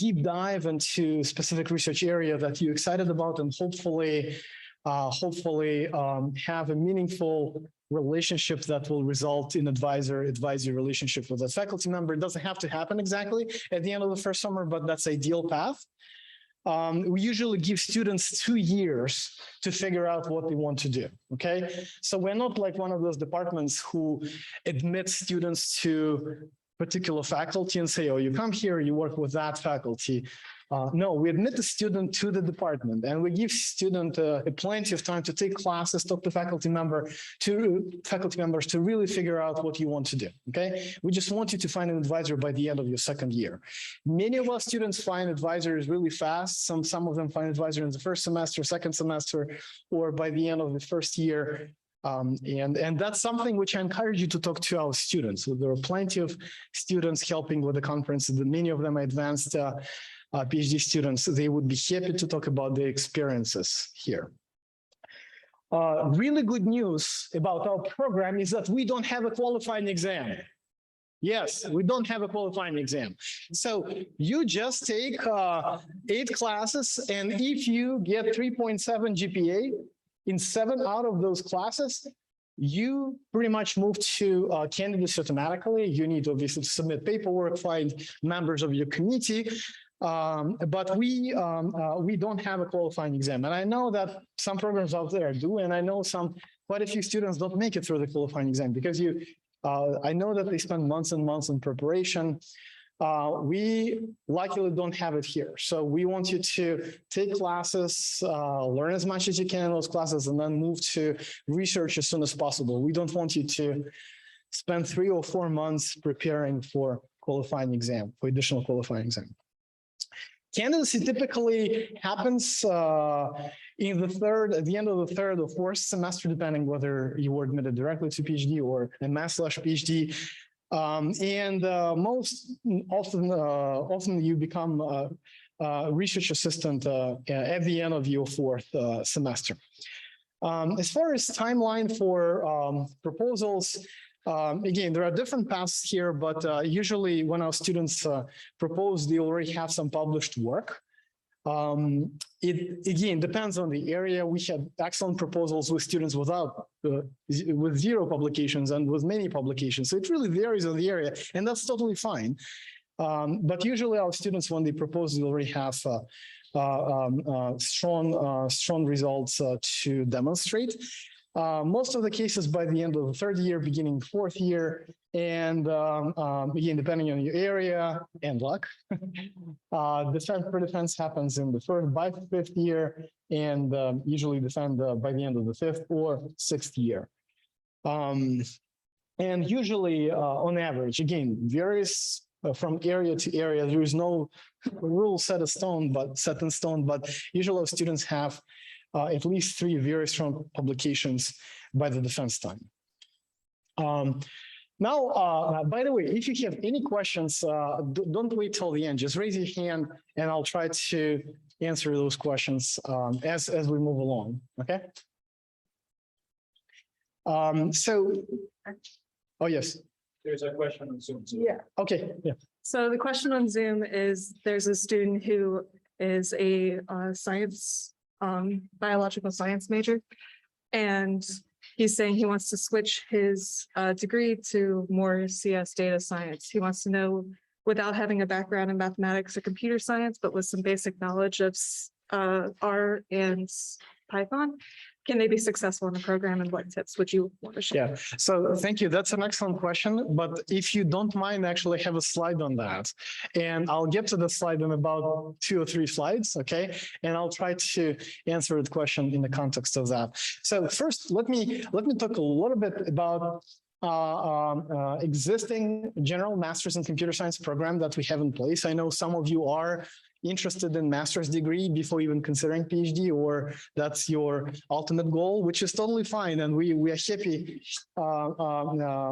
deep dive into a specific research area that you're excited about and hopefully have a meaningful relationship that will result in advisor relationship with a faculty member. It doesn't have to happen exactly at the end of the first summer, but that's ideal path. We usually give students 2 years to figure out what they want to do, okay? So we're not like one of those departments who admit students to particular faculty and say, oh, you come here, you work with that faculty. No, we admit the student to the department and we give student plenty of time to take classes, talk to faculty members to really figure out what you want to do, okay? We just want you to find an advisor by the end of your second year. Many of our students find advisors really fast. Some of them find advisor in the first semester, second semester, or by the end of the first year. And that's something which I encourage you to talk to our students. So there are plenty of students helping with the conference, and many of them are advanced PhD students. They would be happy to talk about their experiences here. Really good news about our program is that we don't have a qualifying exam. Yes, we don't have a qualifying exam. So you just take 8 classes, and if you get 3.7 GPA in 7 out of those classes, you pretty much move to candidacy automatically. You need obviously to submit paperwork, find members of your committee. But we don't have a qualifying exam. And I know that some programs out there do, and I know quite a few students don't make it through the qualifying exam because I know that they spend months and months in preparation. We luckily don't have it here. So we want you to take classes, learn as much as you can in those classes, and then move to research as soon as possible. We don't want you to spend 3 or 4 months preparing for qualifying exam, for additional qualifying exam. Candidacy typically happens at the end of the 3rd or 4th semester, depending whether you were admitted directly to PhD or MS/PhD. Most often you become a research assistant at the end of your 4th semester. As far as timeline for proposals, Again, there are different paths here, but usually when our students propose, they already have some published work. It again depends on the area. We had excellent proposals with students without, with zero publications and with many publications. So it really varies on the area, and that's totally fine. But usually our students, when they propose, they already have strong results to demonstrate. Most of the cases by the end of the third year, beginning fourth year, and again, depending on your area and luck, defense happens in the fifth year, and usually defend by the end of the fifth or sixth year. And usually, on average, again, varies from area to area. There is no rule set in stone, but usually our students have at least 3 very strong publications by the defense time. Now, by the way, if you have any questions, don't wait till the end. Just raise your hand, and I'll try to answer those questions as we move along. Okay. Oh yes. There's a question on Zoom. Yeah. Okay. Yeah. So the question on Zoom is, there's a student who is a science, biological science major, and he's saying he wants to switch his degree to more CS data science. He wants to know, without having a background in mathematics or computer science, but with some basic knowledge of R and Python, can they be successful in the program, and what tips would you want to share? Yeah, so thank you. That's an excellent question. But if you don't mind, actually have a slide on that. And I'll get to the slide in about 2 or 3 slides, okay? And I'll try to answer the question in the context of that. So first, let me talk a little bit about existing general master's in computer science program that we have in place. I know some of you are interested in master's degree before even considering PhD, or that's your ultimate goal, which is totally fine, and we are happy. Our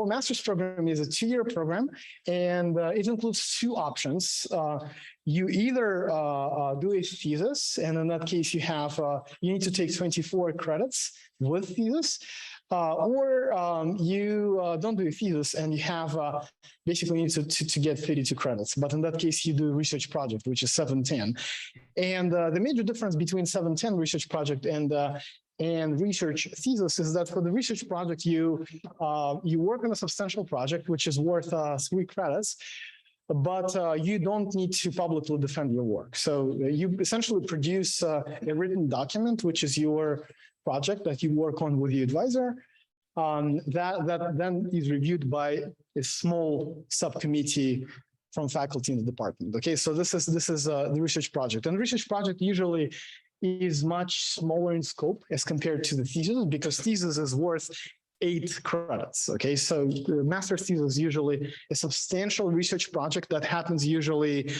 master's program is a 2-year program, and it includes 2 options. You either do a thesis, and in that case, you need to take 24 credits with thesis. Or you don't do a thesis, and you have basically need to get 32 credits. But in that case, you do a research project, which is 710. And the major difference between 710 research project and research thesis is that for the research project, you work on a substantial project, which is worth 3 credits. But you don't need to publicly defend your work. So you essentially produce a written document, which is your project that you work on with your advisor. That then is reviewed by a small subcommittee from faculty in the department. Okay, so this is the research project, and the research project usually is much smaller in scope as compared to the thesis, because thesis is worth 8 credits. Okay, so the master's thesis is usually a substantial research project that happens usually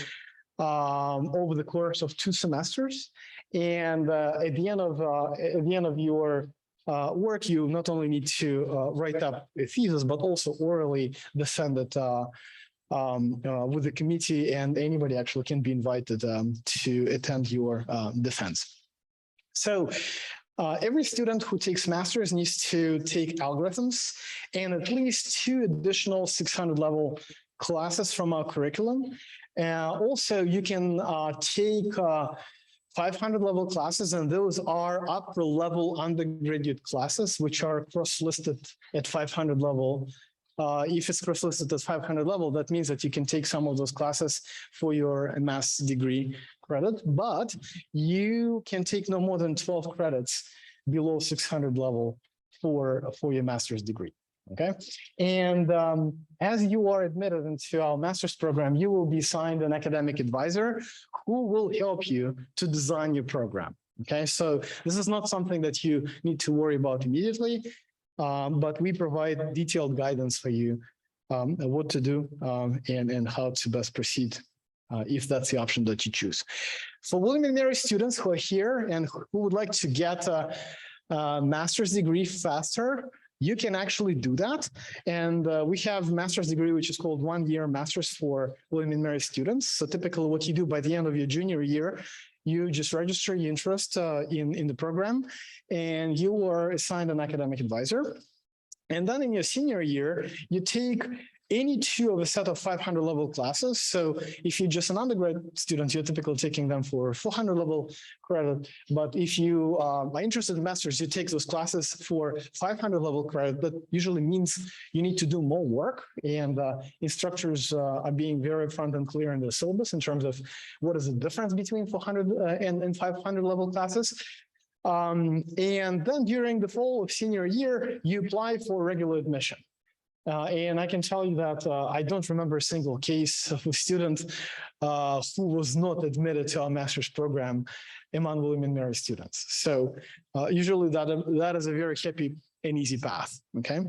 over the course of 2 semesters. And at the end of your work, you not only need to write up a thesis, but also orally defend it with the committee, and anybody actually can be invited to attend your defense. So every student who takes master's needs to take algorithms and at least 2 additional 600 level classes from our curriculum. Also, you can take 500 level classes, and those are upper level undergraduate classes, which are cross-listed at 500 level. If it's cross-listed at 500 level, that means that you can take some of those classes for your master's degree credit, but you can take no more than 12 credits below 600 level for your master's degree. Okay, and as you are admitted into our master's program, you will be assigned an academic advisor who will help you to design your program. Okay, so this is not something that you need to worry about immediately, but we provide detailed guidance for you what to do and how to best proceed if that's the option that you choose. For William & Mary students who are here and who would like to get a master's degree faster, you can actually do that. And we have master's degree, which is called 1-year master's for William & Mary students. So typically what you do by the end of your junior year, you just register your interest in the program, and you are assigned an academic advisor. And then in your senior year, you take any two of a set of 500 level classes. So if you're just an undergrad student, you're typically taking them for 400 level credit. But if you are interested in masters, you take those classes for 500 level credit. That usually means you need to do more work, and instructors are being very upfront and clear in the syllabus in terms of what is the difference between 400 and 500 level classes. And then during the fall of senior year, you apply for regular admission. And I can tell you that I don't remember a single case of a student who was not admitted to our master's program among William & Mary students. So usually that is a very happy and easy path, okay?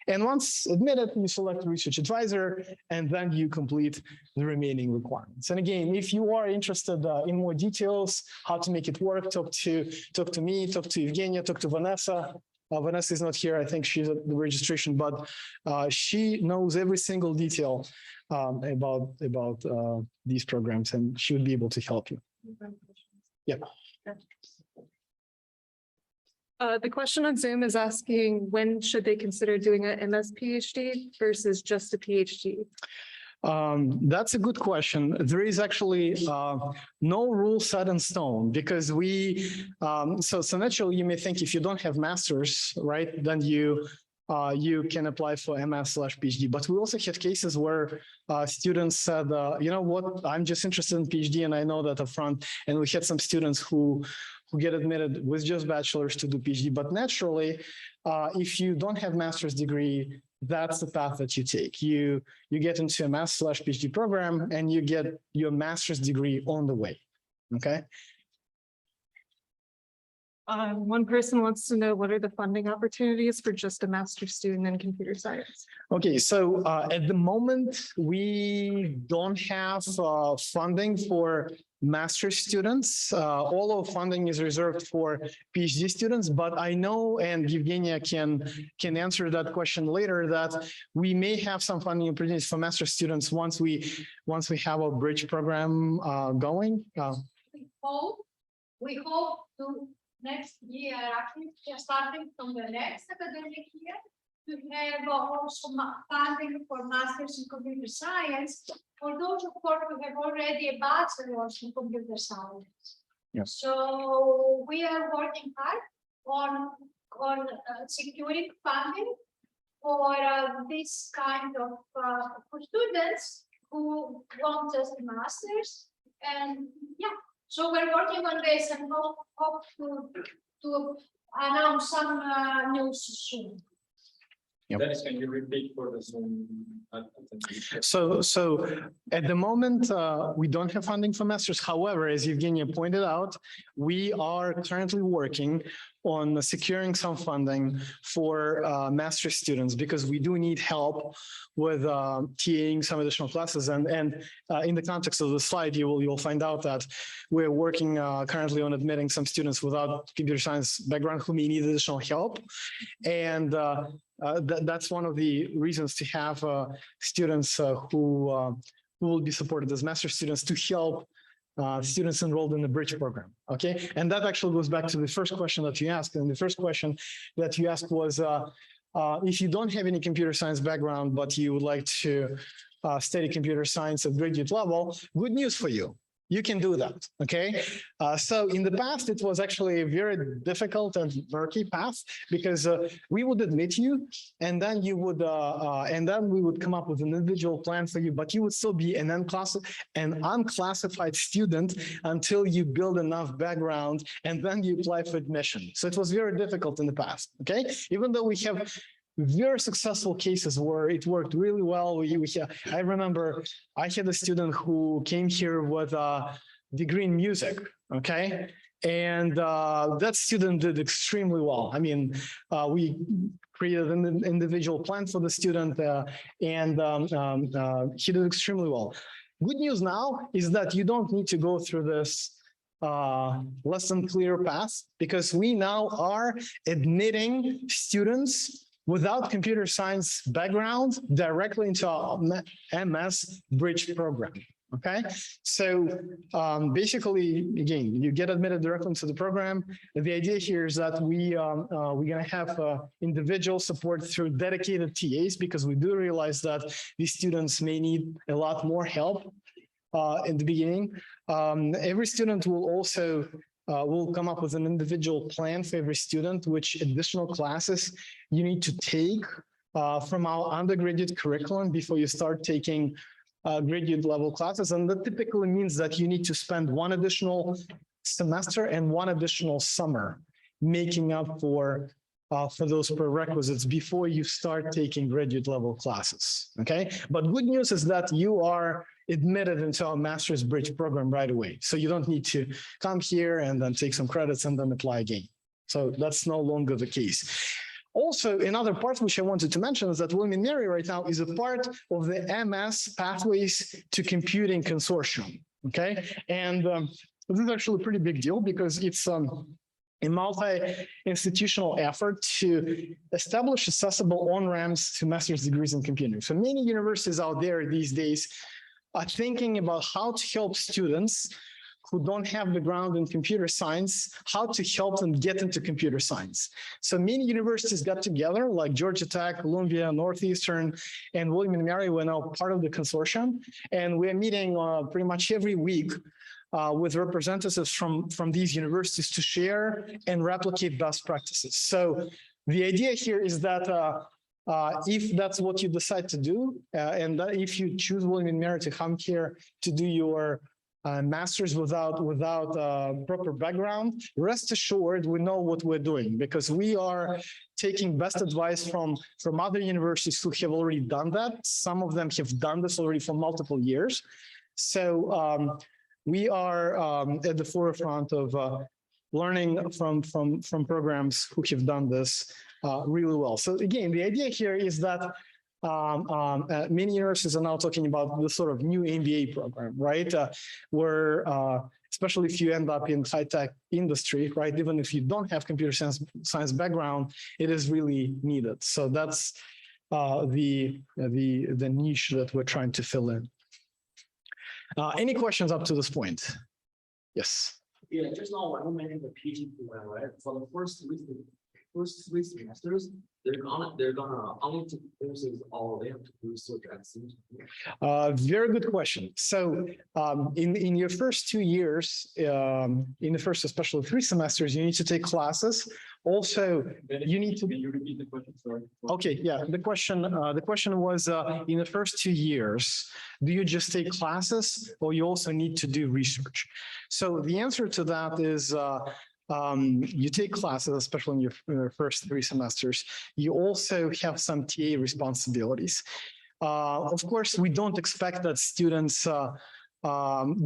And once admitted, you select a research advisor, and then you complete the remaining requirements. And again, if you are interested in more details, how to make it work, talk to me, talk to Evgenia, talk to Vanessa. Vanessa is not here. I think she's at the registration, but she knows every single detail about these programs, and she would be able to help you. Yeah. The question on Zoom is asking when should they consider doing an MS PhD versus just a PhD? That's a good question. There is actually no rule set in stone, because so naturally you may think if you don't have masters, right, then you can apply for MS/PhD. But we also had cases where students said, you know what, I'm just interested in PhD and I know that upfront. And we had some students who get admitted with just bachelor's to do PhD. But naturally, if you don't have master's degree, that's the path that you take. You get into a MS/PhD program and you get your master's degree on the way, okay? One person wants to know, what are the funding opportunities for just a master's student in computer science? Okay, so at the moment, we don't have funding for master's students. All of funding is reserved for PhD students, but I know, and Evgenia can answer that question later, that we may have some funding opportunities for master's students once we have our bridge program going. We hope to next year, actually starting from the next academic year, to have also funding for masters in computer science for those, of course, who have already a bachelor's in computer science. Yes. So we are working hard on securing funding for this kind of for students who want just a master's, and yeah. So we're working on this and hope to announce some news soon. Yep. Dennis, can you repeat for the Zoom? So at the moment, we don't have funding for masters. However, as Evgenia pointed out, we are currently working on securing some funding for master students, because we do need help with TAing some additional classes. And in the context of the slide, you'll find out that we're working currently on admitting some students without computer science background who may need additional help. And that's one of the reasons to have students who will be supported as master students to help students enrolled in the bridge program. Okay, and that actually goes back to the first question that you asked. And the first question that you asked was, if you don't have any computer science background, but you would like to study computer science at graduate level, good news for you. You can do that, okay? So in the past, it was actually a very difficult and murky path, because we would admit you, and then you would, and then we would come up with an individual plan for you, but you would still be an unclassified student until you build enough background, and then you apply for admission. So it was very difficult in the past, okay? Even though we have very successful cases where it worked really well. I remember I had a student who came here with a degree in music, okay? And that student did extremely well. I mean, we created an individual plan for the student, and he did extremely well. Good news now is that you don't need to go through this less than clear path, because we now are admitting students without computer science background directly into our MS Bridge program, Okay, so basically, again, you get admitted directly into the program. The idea here is that we're gonna have individual support through dedicated TAs because we do realize that these students may need a lot more help in the beginning. Every student will also will come up with an individual plan for every student, which additional classes you need to take from our undergraduate curriculum before you start taking graduate level classes. And that typically means that you need to spend one additional semester and one additional summer making up for those prerequisites before you start taking graduate level classes, okay? But good news is that you are admitted into our Master's Bridge program right away. So you don't need to come here and then take some credits and then apply again. So that's no longer the case. Also, another part which I wanted to mention is that William & Mary right now is a part of the MS Pathways to Computing Consortium, okay? And this is actually a pretty big deal because it's a multi-institutional effort to establish accessible on-ramps to master's degrees in computing. So many universities out there these days are thinking about how to help students who don't have the ground in computer science, how to help them get into computer science. So many universities got together, like Georgia Tech, Columbia, Northeastern, and William & Mary were now part of the consortium. And we're meeting pretty much every week with representatives from these universities to share and replicate best practices. So the idea here is that if that's what you decide to do, and that if you choose William & Mary to come here to do your master's without proper background, rest assured we know what we're doing because we are taking best advice from other universities who have already done that. Some of them have done this already for multiple years. So we are at the forefront of learning from programs who have done this really well. So again, the idea here is that many universities are now talking about the sort of new MBA program, right? Where, especially if you end up in high-tech industry, right? Even if you don't have computer science background, it is really needed. So that's the niche that we're trying to fill in. Any questions up to this point? Yes. Yeah, just now when I mentioned the PG program, right? For the first three semesters, they're gonna only take courses all they have to do research and Very good question. So in your first 2 years, in the first especially 3 semesters, you need to take classes. Also, you need to. Can you repeat the question? Sorry. Okay, yeah. The question was in the first 2 years, do you just take classes or you also need to do research? So the answer to that is you take classes, especially in your first 3 semesters. You also have some TA responsibilities. Of course, we don't expect that students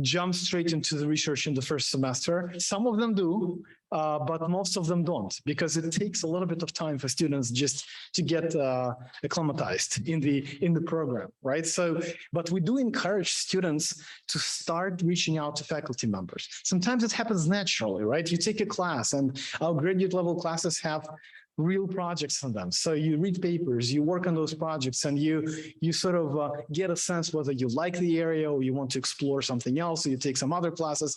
jump straight into the research in the first semester. Some of them do, but most of them don't, because it takes a little bit of time for students just to get acclimatized in the program, right? So, but we do encourage students to start reaching out to faculty members. Sometimes it happens naturally, right? You take a class, and our graduate level classes have real projects on them. So you read papers, you work on those projects, and you sort of get a sense whether you like the area or you want to explore something else, or you take some other classes.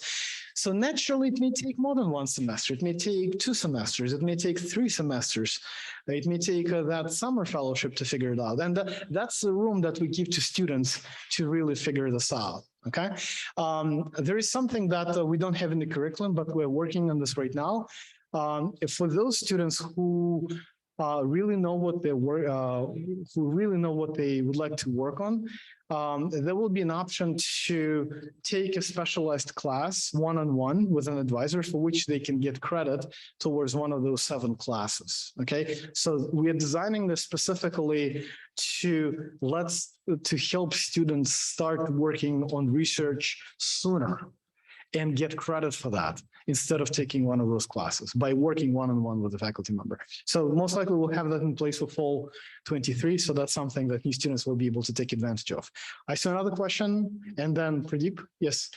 So naturally, it may take more than 1 semester. It may take 2 semesters. It may take 3 semesters. It may take that summer fellowship to figure it out. And that's the room that we give to students to really figure this out. Okay. There is something that we don't have in the curriculum, but we're working on this right now. For those students who really know what they work, who really know what they would like to work on, there will be an option to take a specialized class one-on-one with an advisor, for which they can get credit towards one of those 7 classes. Okay, so we are designing this specifically to help students start working on research sooner and get credit for that, instead of taking one of those classes, by working one-on-one with a faculty member. So most likely we'll have that in place for fall 23. So that's something that new students will be able to take advantage of. I saw another question, and then Pradeep, yes.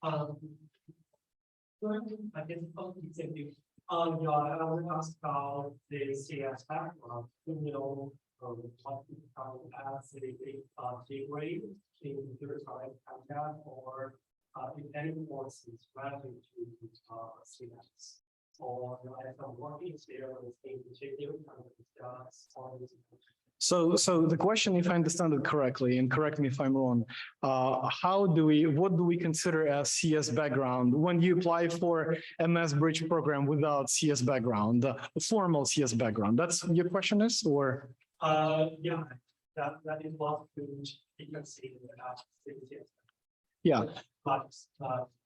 I guess you I want to ask about the CS background, as a gateway in computer science content or in any courses relative to students. Or as I'm working there with a particular kind of discuss all these. So the question, if I understand it correctly, and correct me if I'm wrong, what do we consider as CS background when you apply for MS Bridge program without CS background, the formal CS background? That's your question is, or? Yeah, that involves you can see that Yeah, but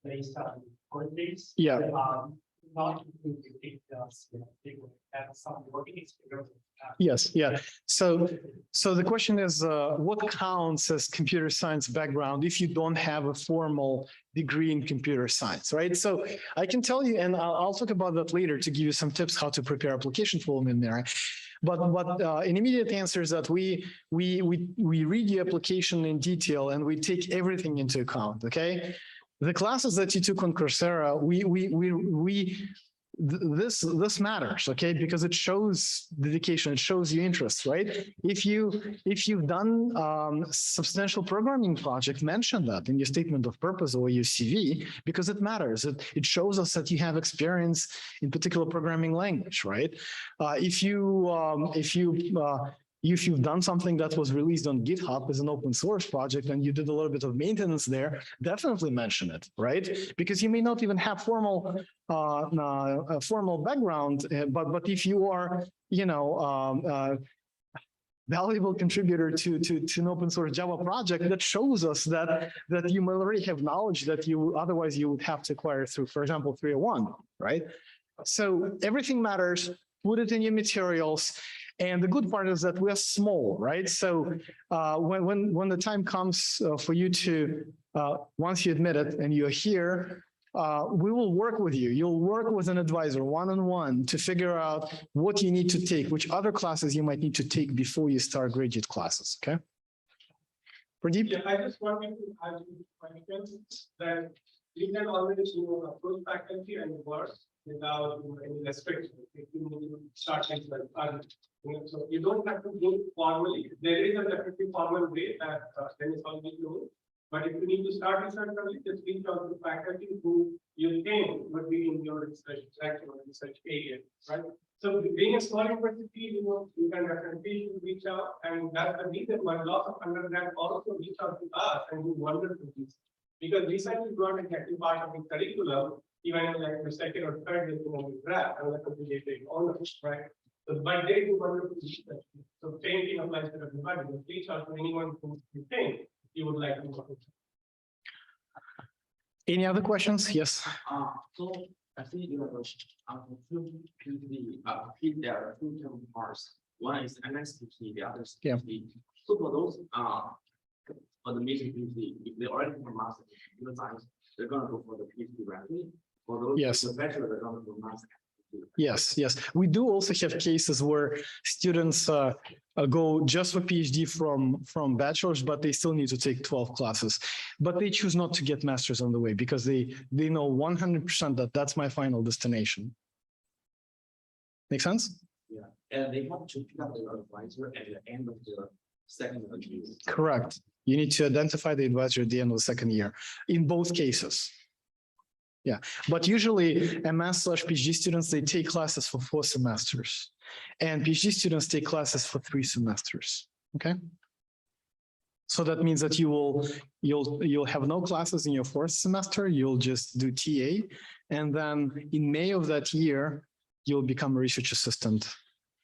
based on holidays. yeah. Not and some working experience. Yes, yeah. So the question is, what counts as computer science background if you don't have a formal degree in computer science, right? So I can tell you, and I'll talk about that later to give you some tips how to prepare application for William & Mary. But an immediate answer is that we read the application in detail and we take everything into account. Okay, the classes that you took on Coursera, this matters, okay, because it shows dedication, it shows you interest, right? If you've done substantial programming project, mention that in your statement of purpose or your CV, because it matters. It shows us that you have experience in particular programming language, right? If you've done something that was released on GitHub as an open source project and you did a little bit of maintenance there, definitely mention it, right? Because you may not even have formal background, but if you are, valuable contributor to an open source Java project, that shows us that you may already have knowledge that otherwise you would have to acquire through, for example, 301, right? So everything matters. Put it in your materials. And the good part is that we're small, right? So when the time comes for you to, once you admit it and you're here, we will work with you. You'll work with an advisor one-on-one to figure out what you need to take, which other classes you might need to take before you start graduate classes, okay? Pradeep? Yeah, I just wanted to add questions that you can always approach faculty and work without any restriction. If you start things like so you don't have to do it formally. There is a definitely formal way that then is all we do. But if you need to start research early, just reach out to the faculty who you think would be in your research section or research area, right? So being a small university, you can definitely reach out, and that's the reason why lots of undergrad also reach out to us and do wonderful things. Because research is not exactly part of the curriculum, even like the second or third year grad and the completed honors, right? So, but they do wonderful research. So same thing applies to everybody. Reach out to anyone who you think you would like to work with. Any other questions? Yes. So I think you have there are two term parts. One is MSPP, the other is PhD. So for those for the major PhD, if they already have a master in computer science, they're gonna go for the PhD directly. For those Yes. the bachelor, they're gonna go master. Yes, yes. We do also have cases where students go just for PhD from bachelor's, but they still need to take 12 classes. But they choose not to get masters on the way because they know 100% that that's my final destination. Make sense? Yeah, and they have to pick up their advisor at the end of the second year. Correct. You need to identify the advisor at the end of the second year in both cases. Yeah, but usually MS/PhD students, they take classes for 4 semesters and PhD students take classes for 3 semesters. Okay. So that means that you'll have no classes in your 4th semester. You'll just do TA. And then in May of that year, you'll become a research assistant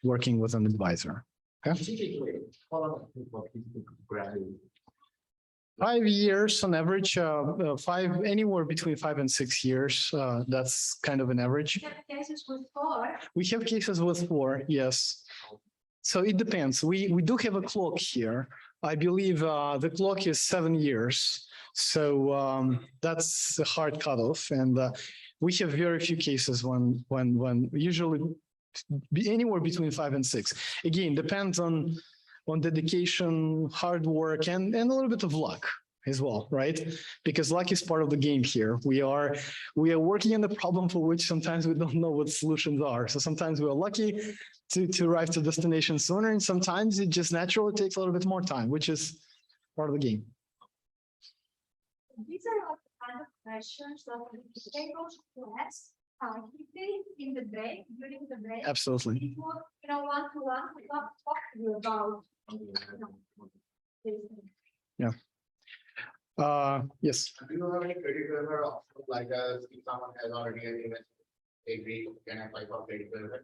working with an advisor. Okay. Typically, how long does it take for people to graduate? 5 years on average, anywhere between 5 and 6 years. That's kind of an average. We have cases with 4. We have cases with 4, yes. So it depends. We do have a clock here. I believe the clock is 7 years. So that's a hard cutoff. And we have very few cases when usually anywhere between 5 and 6. Again, depends on dedication, hard work, and a little bit of luck. as well, right? Because luck is part of the game here. We are working on the problem for which sometimes we don't know what solutions are. So sometimes we're lucky to arrive to destination sooner, and sometimes it just naturally takes a little bit more time, which is part of the game. These are kind of questions that we take also to ask in the break, during the break. Absolutely. Before, one-to-one, we talk to you about. Yes. Do you have any credit waiver option, like if someone has already an investment degree, can apply for credit waiver?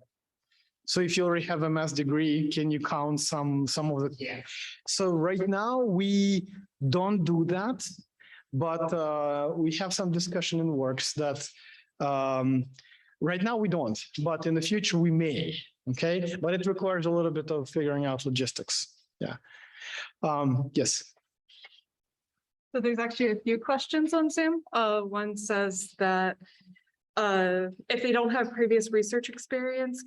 So if you already have a master's degree, can you count some of the? Yeah. So right now we don't do that, but we have some discussion in works that right now we don't, but in the future we may. Okay, but it requires a little bit of figuring out logistics. Yeah. Yes. So there's actually a few questions on Zoom. One says that if they don't have previous research experience,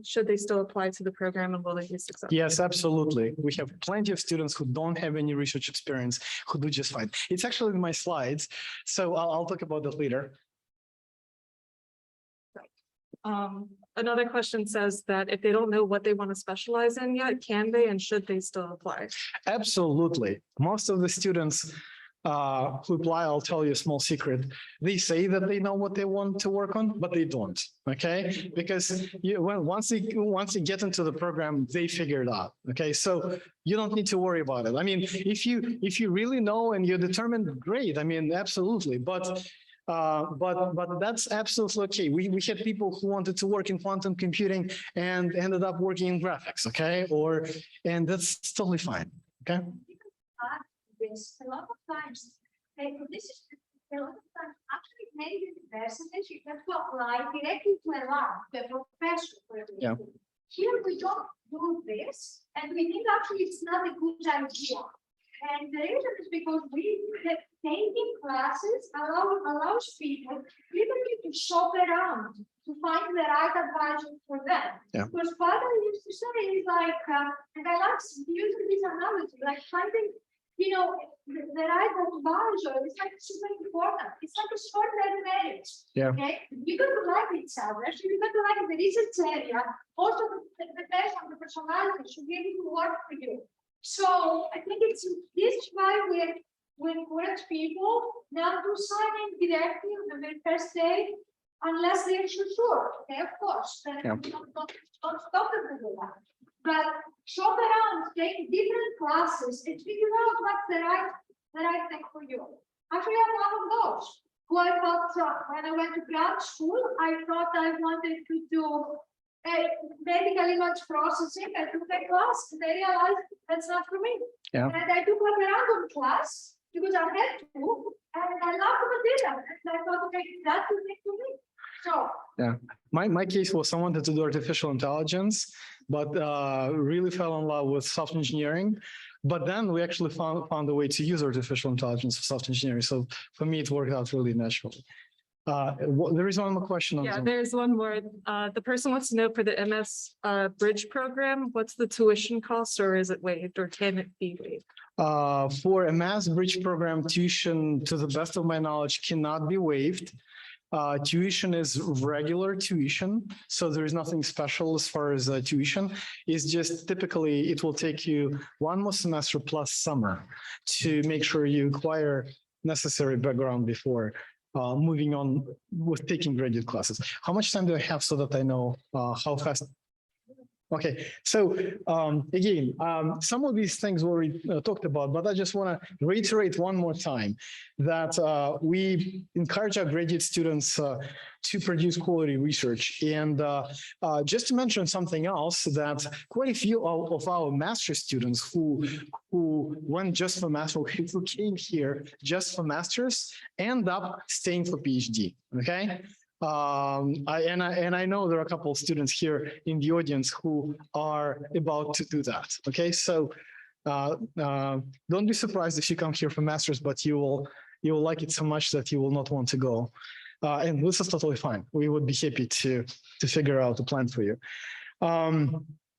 should they still apply to the program and will they be successful? Yes, absolutely. We have plenty of students who don't have any research experience who do just fine. It's actually in my slides, so I'll talk about that later. Another question says that if they don't know what they want to specialize in yet, can they and should they still apply? Absolutely. Most of the students who apply, I'll tell you a small secret. They say that they know what they want to work on, but they don't. Okay, because once you get into the program, they figure it out. Okay, so you don't need to worry about it. I mean, if you really know and you're determined, great. I mean, absolutely. But that's absolutely okay. We had people who wanted to work in quantum computing and ended up working in graphics. Okay, and that's totally fine. Okay. This a lot of times, this is a lot of times actually many universities you have to apply directly to a lab, to a professor. Yeah. Here we don't do this, and we think actually it's not a good idea. And the reason is because taking classes allows people literally to shop around to find the right advisor for them. Yeah. Because father used to say is like, and I like using this analogy, like finding the right advisor is like super important. It's like a short-term marriage. Yeah. Okay. You got to like each other. So you got to like the research area. Also, the person, the personality should be able to work for you. So I think this is why we encourage people not to sign in directly on the very first day unless they're sure. Okay, of course. Then don't stop them to do that. But shop around, take different classes, and figure out what's the right thing for you. Actually, I'm one of those who I thought when I went to grad school, I thought I wanted to do medical image processing. I took a class and I realized that's not for me. Yeah. And I took a random class because I had to, and I loved the material. And I thought, okay, that's the thing for me. So yeah, my case was someone that did artificial intelligence, but really fell in love with software engineering. But then we actually found a way to use artificial intelligence for software engineering. So for me, it worked out really naturally. There is one more question on Yeah, Zoom. there's one more. The person wants to know for the MS Bridge program, what's the tuition cost, or is it waived, or can it be waived? For a Mass Bridge program, tuition, to the best of my knowledge, cannot be waived. Tuition is regular tuition, so there is nothing special as far as tuition. It's just typically it will take you one more semester plus summer to make sure you acquire necessary background before moving on with taking graduate classes. How much time do I have so that I know how fast? Okay, so again, some of these things were talked about, but I just want to reiterate one more time that we encourage our graduate students to produce quality research. And just to mention something else, that quite a few of our master's students who went just for master, who came here just for masters, end up staying for PhD. Okay. I know there are a couple of students here in the audience who are about to do that. Okay, so don't be surprised if you come here for masters, but you will like it so much that you will not want to go. And this is totally fine. We would be happy to figure out a plan for you.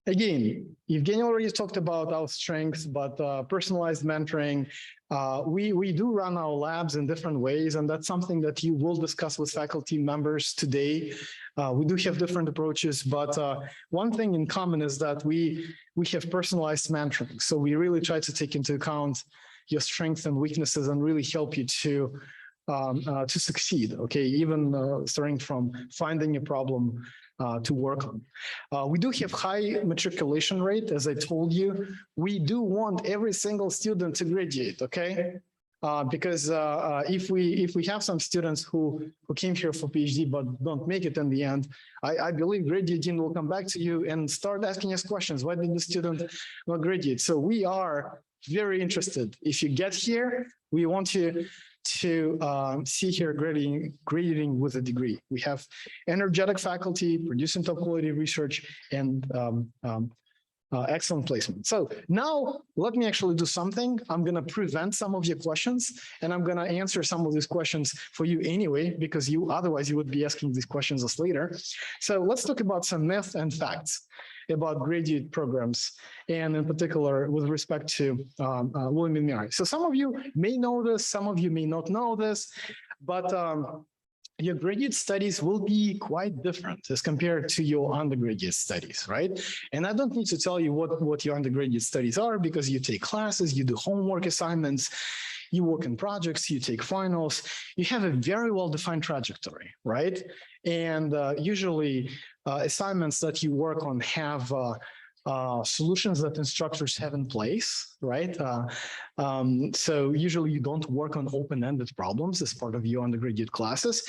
Again, Evgeny already talked about our strengths, but personalized mentoring, we do run our labs in different ways, and that's something that you will discuss with faculty members today. We do have different approaches, but one thing in common is that we have personalized mentoring. So we really try to take into account your strengths and weaknesses and really help you to succeed. Okay, even starting from finding a problem to work on. We do have high matriculation rate, as I told you. We do want every single student to graduate, okay? Because if we have some students who came here for PhD but don't make it in the end, I believe graduate dean will come back to you and start asking us questions. Why did the student not graduate? So we are very interested. If you get here, we want you to see here graduating with a degree. We have energetic faculty, producing top quality research, and excellent placement. So now let me actually do something. I'm going to prevent some of your questions, and I'm going to answer some of these questions for you anyway, because otherwise you would be asking these questions us later. So let's talk about some myths and facts about graduate programs, and in particular with respect to William and Mary. So some of you may know this, some of you may not know this, but your graduate studies will be quite different as compared to your undergraduate studies, right? And I don't need to tell you what your undergraduate studies are, because you take classes, you do homework assignments, you work in projects, you take finals, you have a very well-defined trajectory, right? And usually assignments that you work on have solutions that instructors have in place, right? So usually you don't work on open-ended problems as part of your undergraduate classes.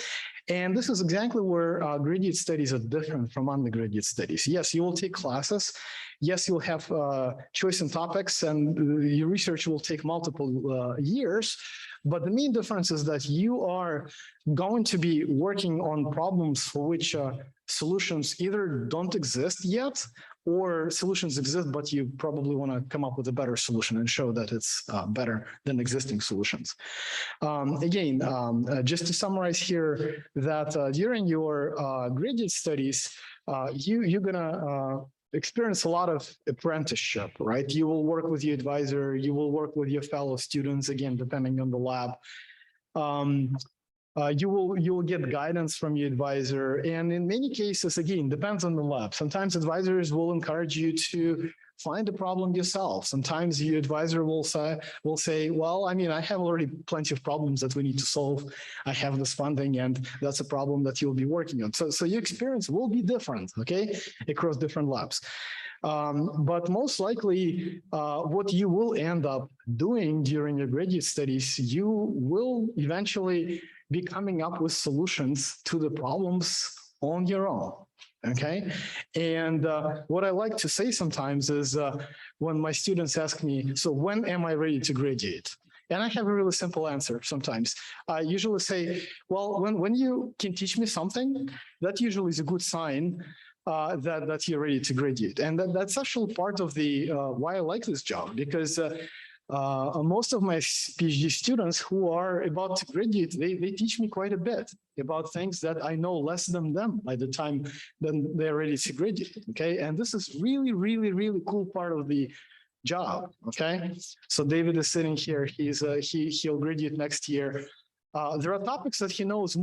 And this is exactly where graduate studies are different from undergraduate studies. Yes, you will take classes. Yes, you'll have choice in topics, and your research will take multiple years. But the main difference is that you are going to be working on problems for which solutions either don't exist yet, or solutions exist, but you probably want to come up with a better solution and show that it's better than existing solutions. Again, just to summarize here, that during your graduate studies, you're going to experience a lot of apprenticeship, right? You will work with your advisor, you will work with your fellow students, again, depending on the lab. You will get guidance from your advisor, and in many cases, again, depends on the lab. Sometimes advisors will encourage you to find a problem yourself. Sometimes your advisor will say, well, I mean, I have already plenty of problems that we need to solve. I have this funding, and that's a problem that you'll be working on. So your experience will be different, okay, across different labs. But most likely, what you will end up doing during your graduate studies, you will eventually be coming up with solutions to the problems on your own, okay? And what I like to say sometimes is when my students ask me, so when am I ready to graduate? And I have a really simple answer sometimes. I usually say, well, when you can teach me something, that usually is a good sign that you're ready to graduate. And that's actually part of the why I like this job, because most of my PhD students who are about to graduate, they teach me quite a bit about things that I know less than them by the time then they're ready to graduate, okay? And this is really, really, really cool part of the job, okay? So David is sitting here, he'll graduate next year. There are topics that he knows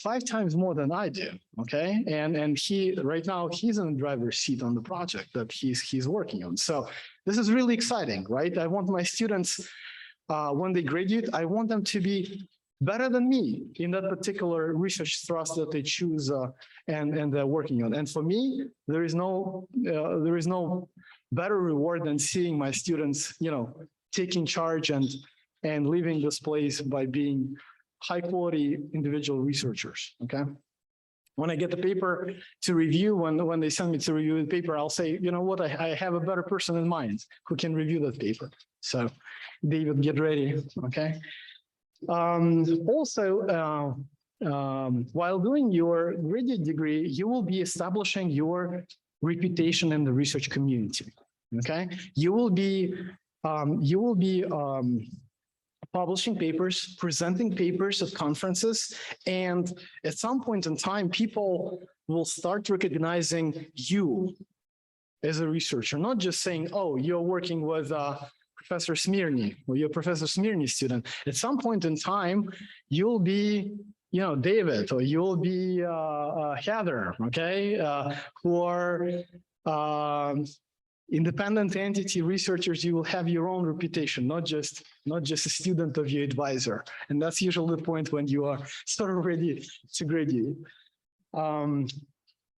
5 times more than I do, okay? And he, right now, he's in the driver's seat on the project that he's working on. So this is really exciting, right? I want my students, when they graduate, I want them to be better than me in that particular research thrust that they choose and they're working on. And for me, there is no better reward than seeing my students, taking charge and leaving this place by being high quality individual researchers, okay? When I get the paper to review, when they send me to review the paper, I'll say, you know what, I have a better person in mind who can review that paper. So David, get ready, okay? Also, while doing your graduate degree, you will be establishing your reputation in the research community, okay? You will be publishing papers, presenting papers at conferences, and at some point in time, people will start recognizing you as a researcher, not just saying, oh, you're working with Professor Smirny or you're Professor Smirny student. At some point in time, you'll be, you know, David, or you'll be Heather, okay, who are independent entity researchers. You will have your own reputation, not just a student of your advisor. And that's usually the point when you are sort of ready to graduate.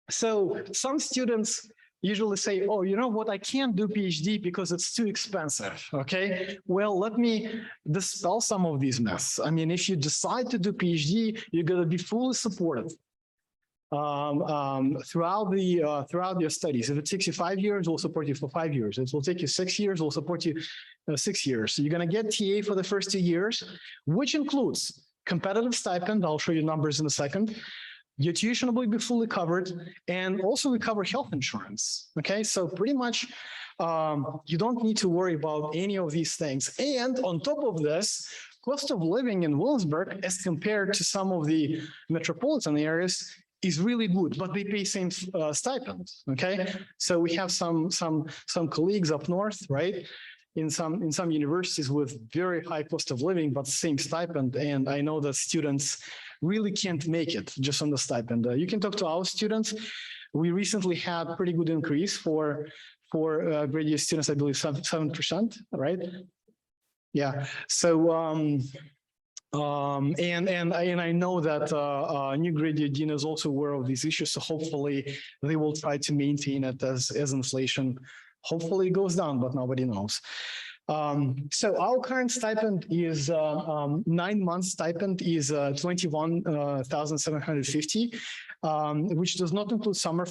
So some students usually say, oh, you know what, I can't do PhD because it's too expensive, okay? Well, let me dispel some of these myths. I mean, if you decide to do PhD, you're gonna be fully supported throughout your studies. If it takes you 5 years, we'll support you for 5 years. If it will take you 6 years, we'll support you 6 years. So you're gonna get TA for the first 2 years, which includes competitive stipend. I'll show you numbers in a second. Your tuition will be fully covered, and also we cover health insurance. Okay, so pretty much you don't need to worry about any of these things. And on top of this, cost of living in Williamsburg, as compared to some of the metropolitan areas, is really good, but they pay same stipend. Okay, so we have some colleagues up north, right? In some universities with very high cost of living, but same stipend. And I know that students really can't make it just on the stipend. You can talk to our students. We recently had pretty good increase for graduate students, I believe 7%, right? Yeah. So and I know that new graduate dean is also aware of these issues. So hopefully they will try to maintain it as inflation hopefully goes down, but nobody knows. So our current stipend is 9-month stipend is 21,750, which does not include summer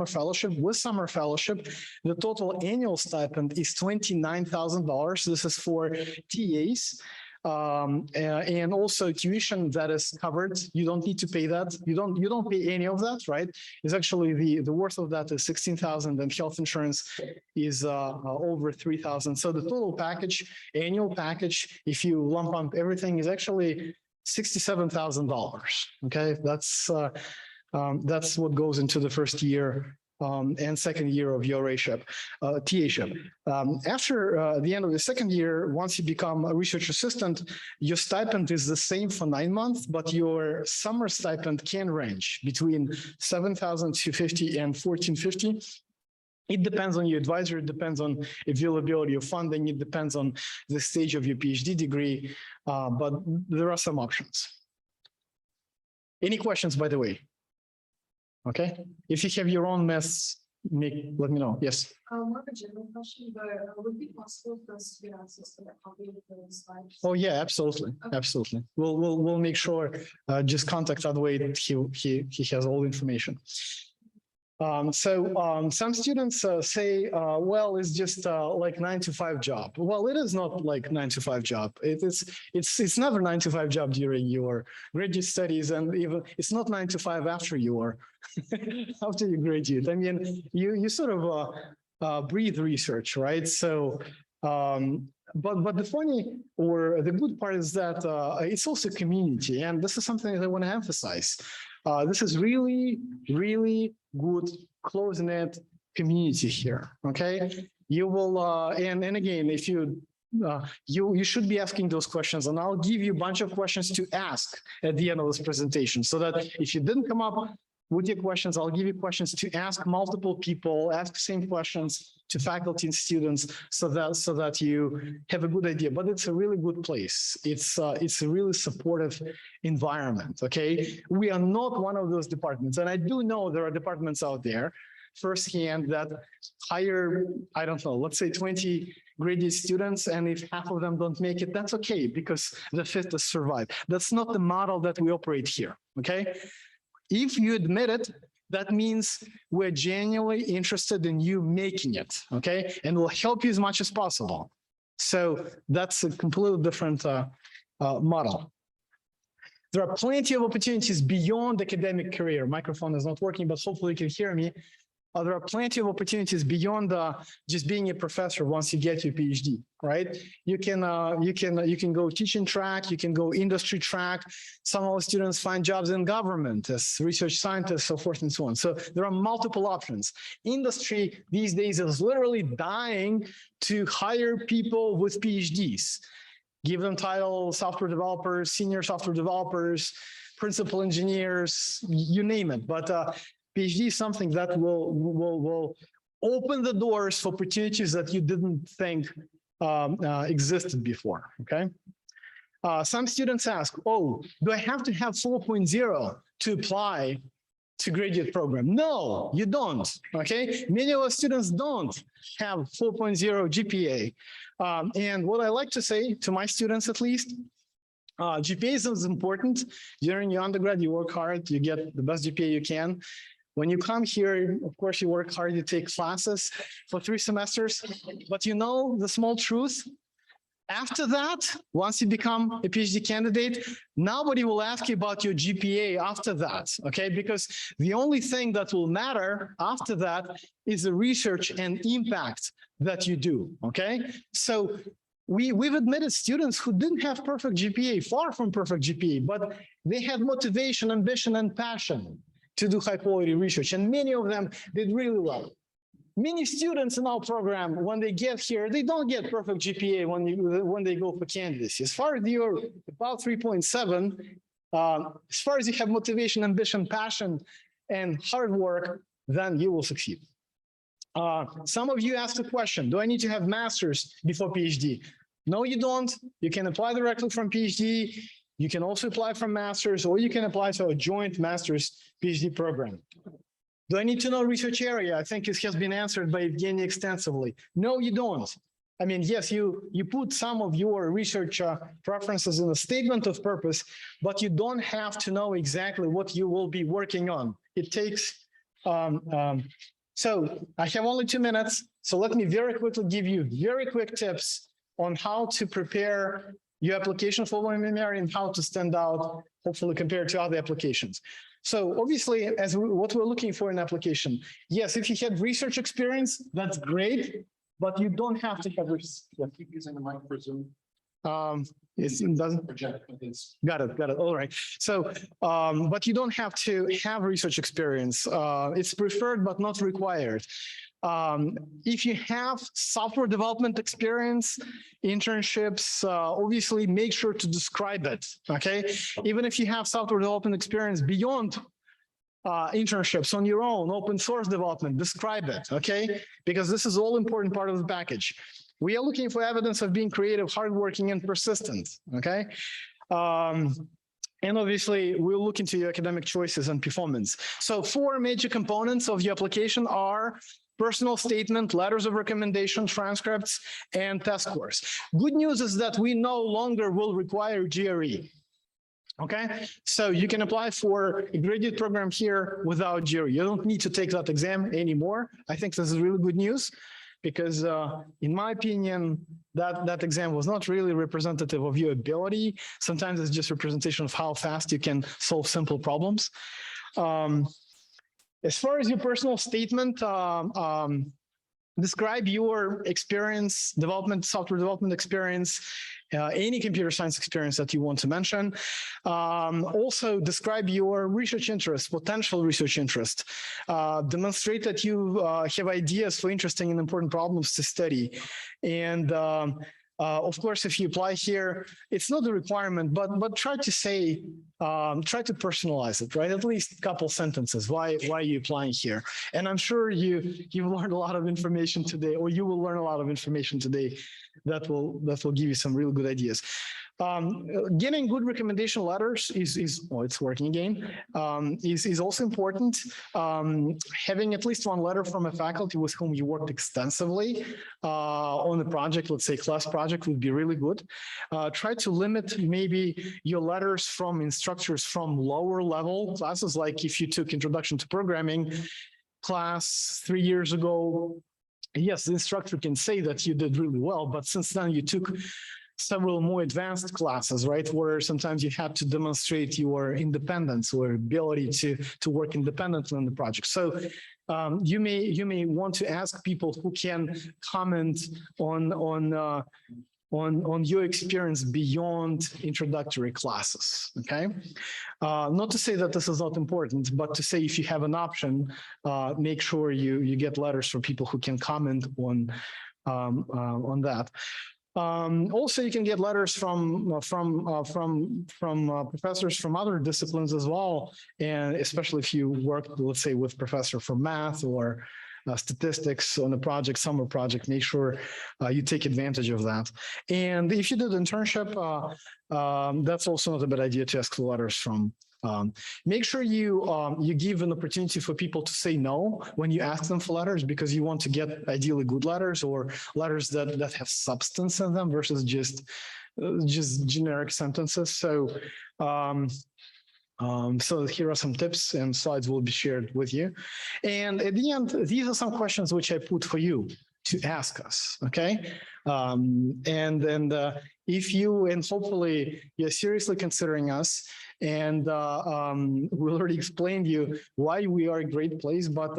fellowship. With summer fellowship, the total annual stipend is $29,000. This is for TAs. And also tuition that is covered. You don't need to pay that. You don't pay any of that, right? It's actually the worth of that is 16,000, and health insurance is over 3,000. So the total package, annual package, if you lump up everything, is actually $67,000. Okay, that's what goes into the first year and second year of your TA-ship. After the end of the second year, once you become a research assistant, your stipend is the same for 9 months, but your summer stipend can range between 7,250 and 1,450. It depends on your advisor. It depends on availability of funding. It depends on the stage of your PhD degree, but there are some options. Any questions, by the way? Okay, if you have your own mess, let me know. Yes. More of a general question, but would it be possible for us to get access to that copy of the slides? Oh yeah, absolutely, absolutely. We'll make sure. Just contact Adwait. He has all the information. Some students say, well, it's just like 9-to-5 job. Well, it is not like 9-to-5 job. It's never 9-to-5 job during your graduate studies, and even it's not 9-to-5 after you graduate. I mean, you sort of breathe research, right? So, but the funny or the good part is that it's also community, and this is something that I want to emphasize. This is really, really good close-knit community here. Okay, you will, and again, if you should be asking those questions, and I'll give you a bunch of questions to ask at the end of this presentation, so that if you didn't come up with your questions, I'll give you questions to ask multiple people, ask the same questions to faculty and students, so that you have a good idea. But it's a really good place. It's a really supportive environment. Okay, we are not one of those departments, and I do know there are departments out there firsthand that hire, I don't know, let's say 20 graduate students, and if half of them don't make it, that's okay, because the fittest survive. That's not the model that we operate here. Okay. If you admit it, that means we're genuinely interested in you making it, okay? And we'll help you as much as possible. So that's a completely different model. There are plenty of opportunities beyond academic career. Microphone is not working, but hopefully you can hear me. there are plenty of opportunities beyond just being a professor once you get your PhD, right? You can go teaching track, you can go industry track. Some of the students find jobs in government as research scientists, so forth and so on. So there are multiple options. Industry these days is literally dying to hire people with PhDs. Give them title software developers, senior software developers, principal engineers, you name it. But PhD is something that will open the doors for opportunities that you didn't think existed before, okay? Some students ask, oh, do I have to have 4.0 to apply to graduate program? No, you don't, okay? Many of our students don't have 4.0 GPA. And what I like to say to my students, at least, GPA is important. During your undergrad, you work hard, you get the best GPA you can. When you come here, of course, you work hard, you take classes for 3 semesters, but you know the small truth. After that, once you become a PhD candidate, nobody will ask you about your GPA after that, okay? Because the only thing that will matter after that is the research and impact that you do, okay? So we've admitted students who didn't have perfect GPA, far from perfect GPA, but they had motivation, ambition, and passion to do high quality research. And many of them did really well. Many students in our program, when they get here, they don't get perfect GPA when they go for candidacy. As far as you're about 3.7, as far as you have motivation, ambition, passion, and hard work, then you will succeed. Some of you asked the question, do I need to have master's before PhD? No, you don't. You can apply directly from PhD. You can also apply from master's, or you can apply to a joint master's PhD program. Do I need to know research area? I think it has been answered by Evgeny extensively. No, you don't. I mean, yes, you put some of your research preferences in a statement of purpose, but you don't have to know exactly what you will be working on. It takes, so I have only 2 minutes. So let me very quickly give you very quick tips on how to prepare your application for William & Mary and how to stand out, hopefully compared to other applications. So obviously, what we're looking for in application, yes, if you had research experience, that's great, but you don't have to have research. Keep using the mic for Zoom. It doesn't Project with this. Got it. All right. So, but you don't have to have research experience. It's preferred, but not required. If you have software development experience, internships, obviously make sure to describe it, okay? Even if you have software development experience beyond internships on your own, open source development, describe it, okay? Because this is all important part of the package. We are looking for evidence of being creative, hardworking, and persistent, okay? And obviously, we'll look into your academic choices and performance. So 4 major components of your application are personal statement, letters of recommendation, transcripts, and test scores. Good news is that we no longer will require GRE. Okay, so you can apply for a graduate program here without GRE. You don't need to take that exam anymore. I think this is really good news because in my opinion, that exam was not really representative of your ability. Sometimes it's just representation of how fast you can solve simple problems. As far as your personal statement, describe your experience, software development experience, any computer science experience that you want to mention. Also describe your research interest, potential research interest. Demonstrate that you have ideas for interesting and important problems to study. And of course, if you apply here, it's not a requirement, but try to say, try to personalize it, right? At least a couple sentences. Why are you applying here? And I'm sure you've learned a lot of information today, or you will learn a lot of information today that will give you some real good ideas. Getting good recommendation letters it's working again, is also important. Having at least 1 letter from a faculty with whom you worked extensively on the project, let's say class project, would be really good. Try to limit maybe your letters from instructors from lower level classes, like if you took Introduction to Programming class 3 years ago, yes, the instructor can say that you did really well, but since then you took several more advanced classes, right, where sometimes you had to demonstrate your independence or ability to work independently on the project. So you may want to ask people who can comment on your experience beyond introductory classes. Okay, not to say that this is not important, but to say if you have an option, make sure you get letters from people who can comment on that. Also, you can get letters from professors from other disciplines as well, and especially if you work, let's say, with professor for math or statistics on a project, summer project, make sure you take advantage of that. And if you did internship, that's also not a bad idea to ask for letters from. Make sure you give an opportunity for people to say no when you ask them for letters, because you want to get ideally good letters or letters that have substance in them versus just generic sentences. So so here are some tips, and slides will be shared with you. And at the end, these are some questions which I put for you to ask us, okay? And if you, and hopefully you're seriously considering us, and we already explained you why we are a great place, but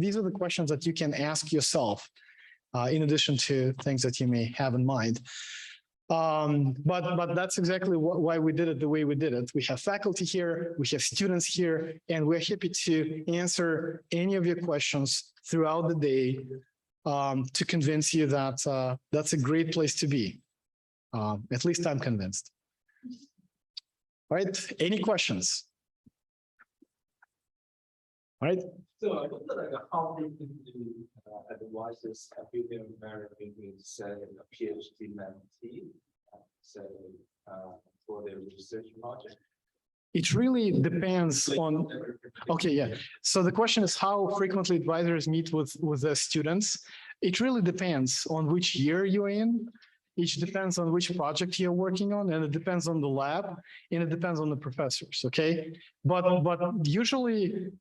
these are the questions that you can ask yourself in addition to things that you may have in mind. But that's exactly why we did it the way we did it. We have faculty here, we have students here, and we're happy to answer any of your questions throughout the day to convince you that that's a great place to be. At least I'm convinced. All right, any questions? All right. So I wonder like how they can do advises a William Mary said a PhD mentee for their research project. It really depends on, okay, yeah. So the question is how frequently advisors meet with the students. It really depends on which year you're in. It depends on which project you're working on, and it depends on the lab, and it depends on the professors, okay? But usually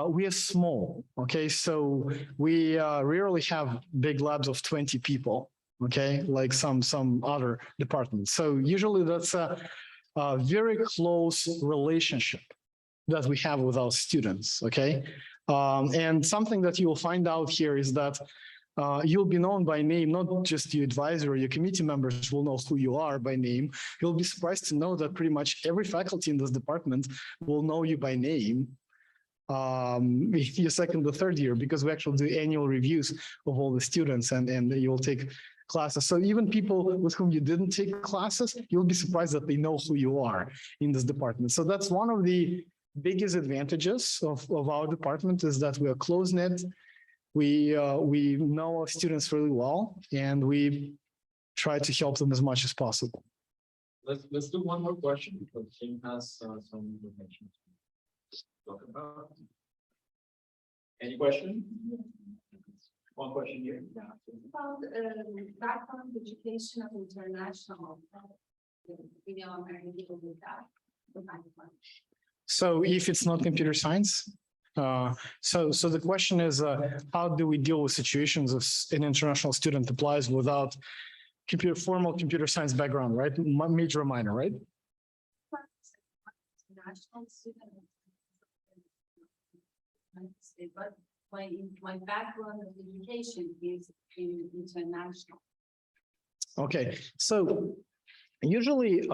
we are small, okay? So we rarely have big labs of 20 people, okay? Like some other departments. So usually that's a very close relationship that we have with our students, okay? And something that you will find out here is that you'll be known by name, not just your advisor or your committee members will know who you are by name. You'll be surprised to know that pretty much every faculty in this department will know you by name if you're second or third year, because we actually do annual reviews of all the students and you'll take classes. So even people with whom you didn't take classes, you'll be surprised that they know who you are in this department. So that's one of the biggest advantages of our department, is that we are close-knit. We know our students really well, and we try to help them as much as possible. Let's do one more question because Jim has some information to talk about. Any question? One question here. Yeah, about background education of international. With that. So if it's not computer science, so the question is, how do we deal with situations if an international student applies without formal computer science background, right? Major or minor, right? International student. But my background of education is in international. Okay, so usually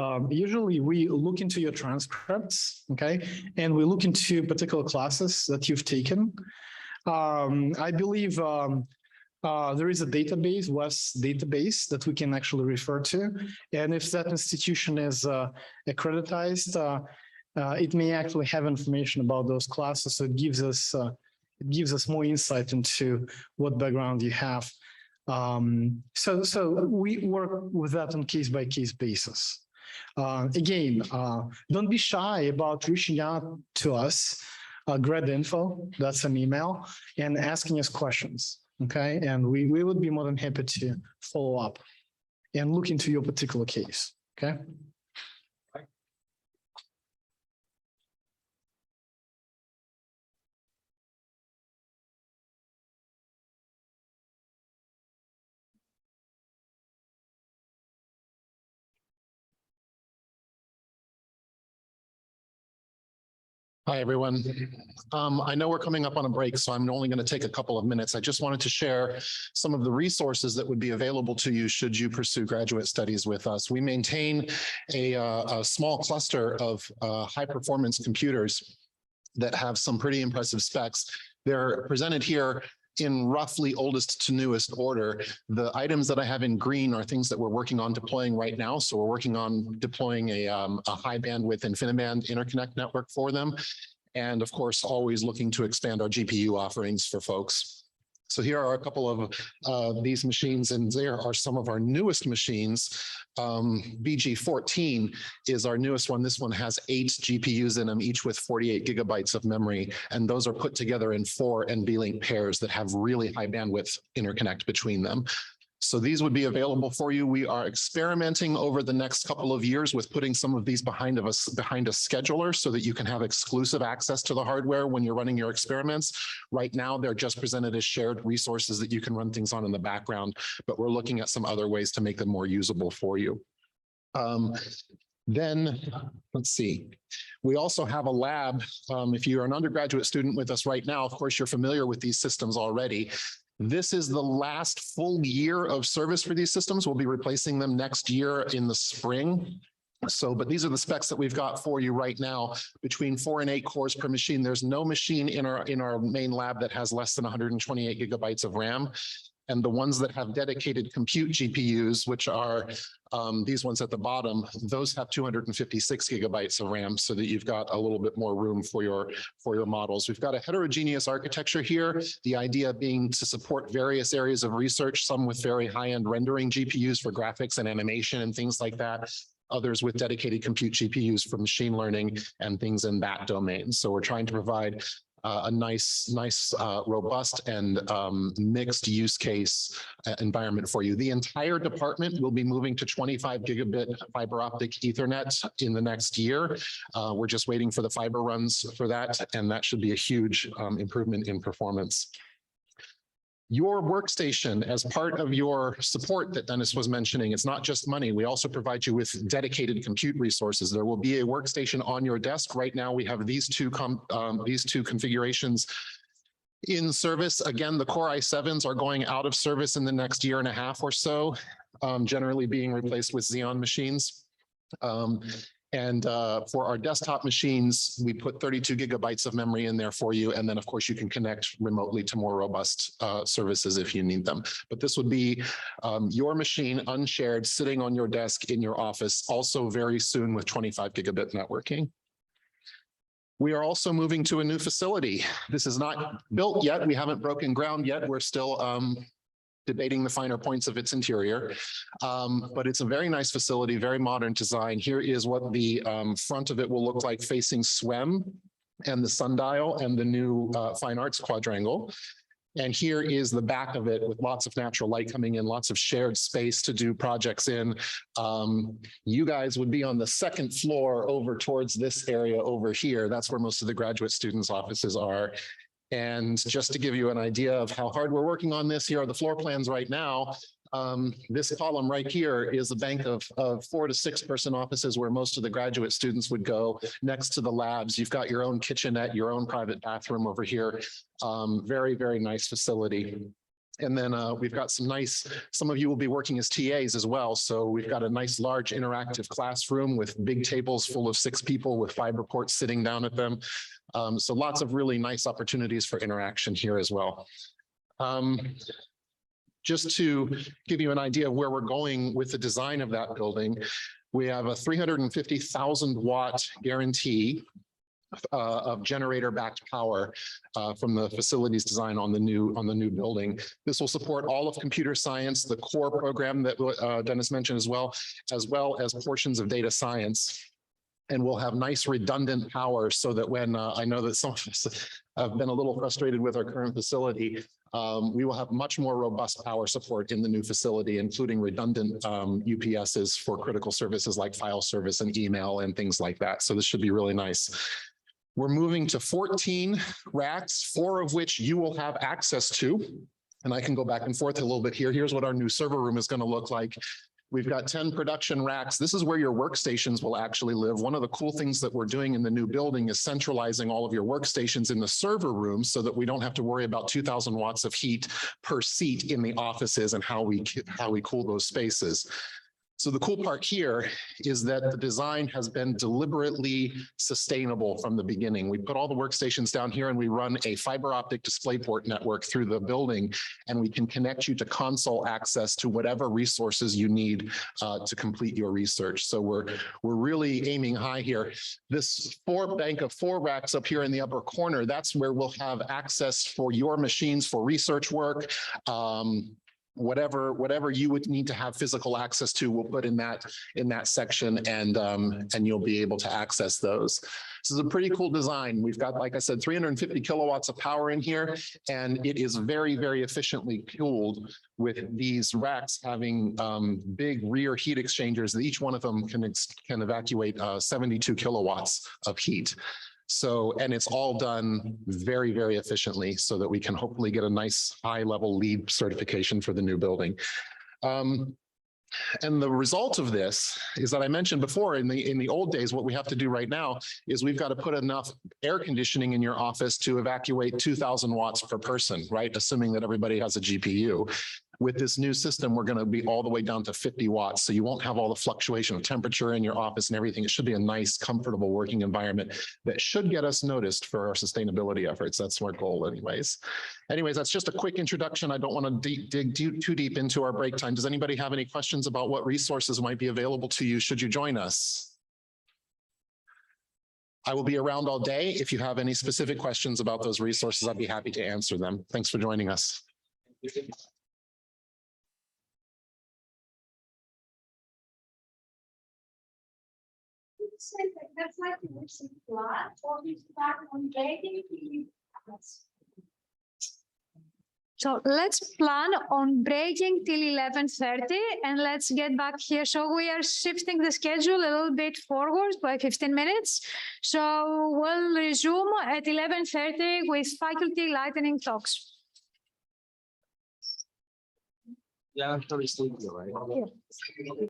we look into your transcripts, okay, and we look into particular classes that you've taken. I believe there is a database, WES database, that we can actually refer to, and if that institution is accredited, it may actually have information about those classes. So it gives us more insight into what background you have. So we work with that on case-by-case basis. Again, don't be shy about reaching out to us, GradInfo, that's an email, and asking us questions, okay? And we would be more than happy to follow up and look into your particular case, okay? Hi, everyone. I know we're coming up on a break, so I'm only going to take a couple of minutes. I just wanted to share some of the resources that would be available to you should you pursue graduate studies with us. We maintain a small cluster of high-performance computers that have some pretty impressive specs. They're presented here in roughly oldest to newest order. The items that I have in green are things that we're working on deploying right now. So we're working on deploying a high bandwidth InfiniBand interconnect network for them. And of course, always looking to expand our GPU offerings for folks. So here are a couple of these machines, and there are some of our newest machines. BG14 is our newest one. This one has 8 GPUs in them, each with 48 gigabytes of memory. And those are put together in 4 NVLink pairs that have really high bandwidth interconnect between them. So these would be available for you. We are experimenting over the next couple of years with putting some of these behind a scheduler so that you can have exclusive access to the hardware when you're running your experiments. Right now, they're just presented as shared resources that you can run things on in the background, but we're looking at some other ways to make them more usable for you. Then let's see. We also have a lab. If you're an undergraduate student with us right now, of course, you're familiar with these systems already. This is the last full year of service for these systems. We'll be replacing them next year in the spring. So, but these are the specs that we've got for you right now, between 4 and 8 cores per machine. There's no machine in our main lab that has less than 128 gigabytes of RAM. And the ones that have dedicated compute GPUs, which are these ones at the bottom, those have 256 gigabytes of RAM, so that you've got a little bit more room for your models. We've got a heterogeneous architecture here, the idea being to support various areas of research, some with very high-end rendering GPUs for graphics and animation and things like that, others with dedicated compute GPUs for machine learning and things in that domain. So we're trying to provide a nice, robust and mixed use case environment for you. The entire department will be moving to 25 gigabit fiber optic Ethernet in the next year. We're just waiting for the fiber runs for that, and that should be a huge improvement in performance. Your workstation, as part of your support that Dennis was mentioning, it's not just money. We also provide you with dedicated compute resources. There will be a workstation on your desk. Right now, we have these two configurations in service. Again, the Core i7s are going out of service in the next year and a half or so, generally being replaced with Xeon machines. And for our desktop machines, we put 32 gigabytes of memory in there for you. And then, of course, you can connect remotely to more robust services if you need them. But this would be your machine unshared, sitting on your desk in your office, also very soon with 25 gigabit networking. We are also moving to a new facility. This is not built yet. We haven't broken ground yet. We're still debating the finer points of its interior. But it's a very nice facility, very modern design. Here is what the front of it will look like facing SWEM and the sundial and the new Fine Arts Quadrangle. And here is the back of it with lots of natural light coming in, lots of shared space to do projects in. You guys would be on the second floor over towards this area over here. That's where most of the graduate students' offices are. And just to give you an idea of how hard we're working on this, here are the floor plans right now. This column right here is a bank of 4 to 6 person offices where most of the graduate students would go. Next to the labs, you've got your own kitchenette, your own private bathroom over here. Very, very nice facility. And then we've got some of you will be working as TAs as well. So we've got a nice large interactive classroom with big tables full of 6 people with fiber ports sitting down at them. So lots of really nice opportunities for interaction here as well. Just to give you an idea of where we're going with the design of that building, we have a 350,000 watt guarantee of generator-backed power from the facilities design on the new building. This will support all of computer science, the core program that Dennis mentioned as well as portions of data science. And we'll have nice redundant power so that when I know that some of us have been a little frustrated with our current facility, we will have much more robust power support in the new facility, including redundant UPSs for critical services like file service and email and things like that. So this should be really nice. We're moving to 14 racks, 4 of which you will have access to. And I can go back and forth a little bit here. Here's what our new server room is going to look like. We've got 10 production racks. This is where your workstations will actually live. One of the cool things that we're doing in the new building is centralizing all of your workstations in the server room so that we don't have to worry about 2,000 watts of heat per seat in the offices and how we cool those spaces. So the cool part here is that the design has been deliberately sustainable from the beginning. We put all the workstations down here and we run a fiber optic DisplayPort network through the building, and we can connect you to console access to whatever resources you need to complete your research. So we're really aiming high here. This bank of 4 racks up here in the upper corner, that's where we'll have access for your machines for research work. Whatever you would need to have physical access to, we'll put in that section, and you'll be able to access those. This is a pretty cool design. We've got, like I said, 350 kilowatts of power in here, and it is very, very efficiently cooled with these racks having big rear heat exchangers. Each one of them can evacuate 72 kilowatts of heat. So, and it's all done very, very efficiently so that we can hopefully get a nice high-level LEED certification for the new building. And the result of this is that I mentioned before in the old days, what we have to do right now is we've got to put enough air conditioning in your office to evacuate 2,000 watts per person, right? Assuming that everybody has a GPU. With this new system, we're going to be all the way down to 50 watts. So you won't have all the fluctuation of temperature in your office and everything. It should be a nice, comfortable working environment that should get us noticed for our sustainability efforts. That's our goal anyways. Anyways, that's just a quick introduction. I don't want to dig too deep into our break time. Does anybody have any questions about what resources might be available to you should you join us? I will be around all day. If you have any specific questions about those resources, I'd be happy to answer them. Thanks for joining us. That's like a recent plan or we start on breaking. So let's plan on breaking till 11:30 and let's get back here. So we are shifting the schedule a little bit forward by 15 minutes. So we'll resume at 11:30 with faculty lightning talks. Yeah, I'm sure it's still here, right? Yeah.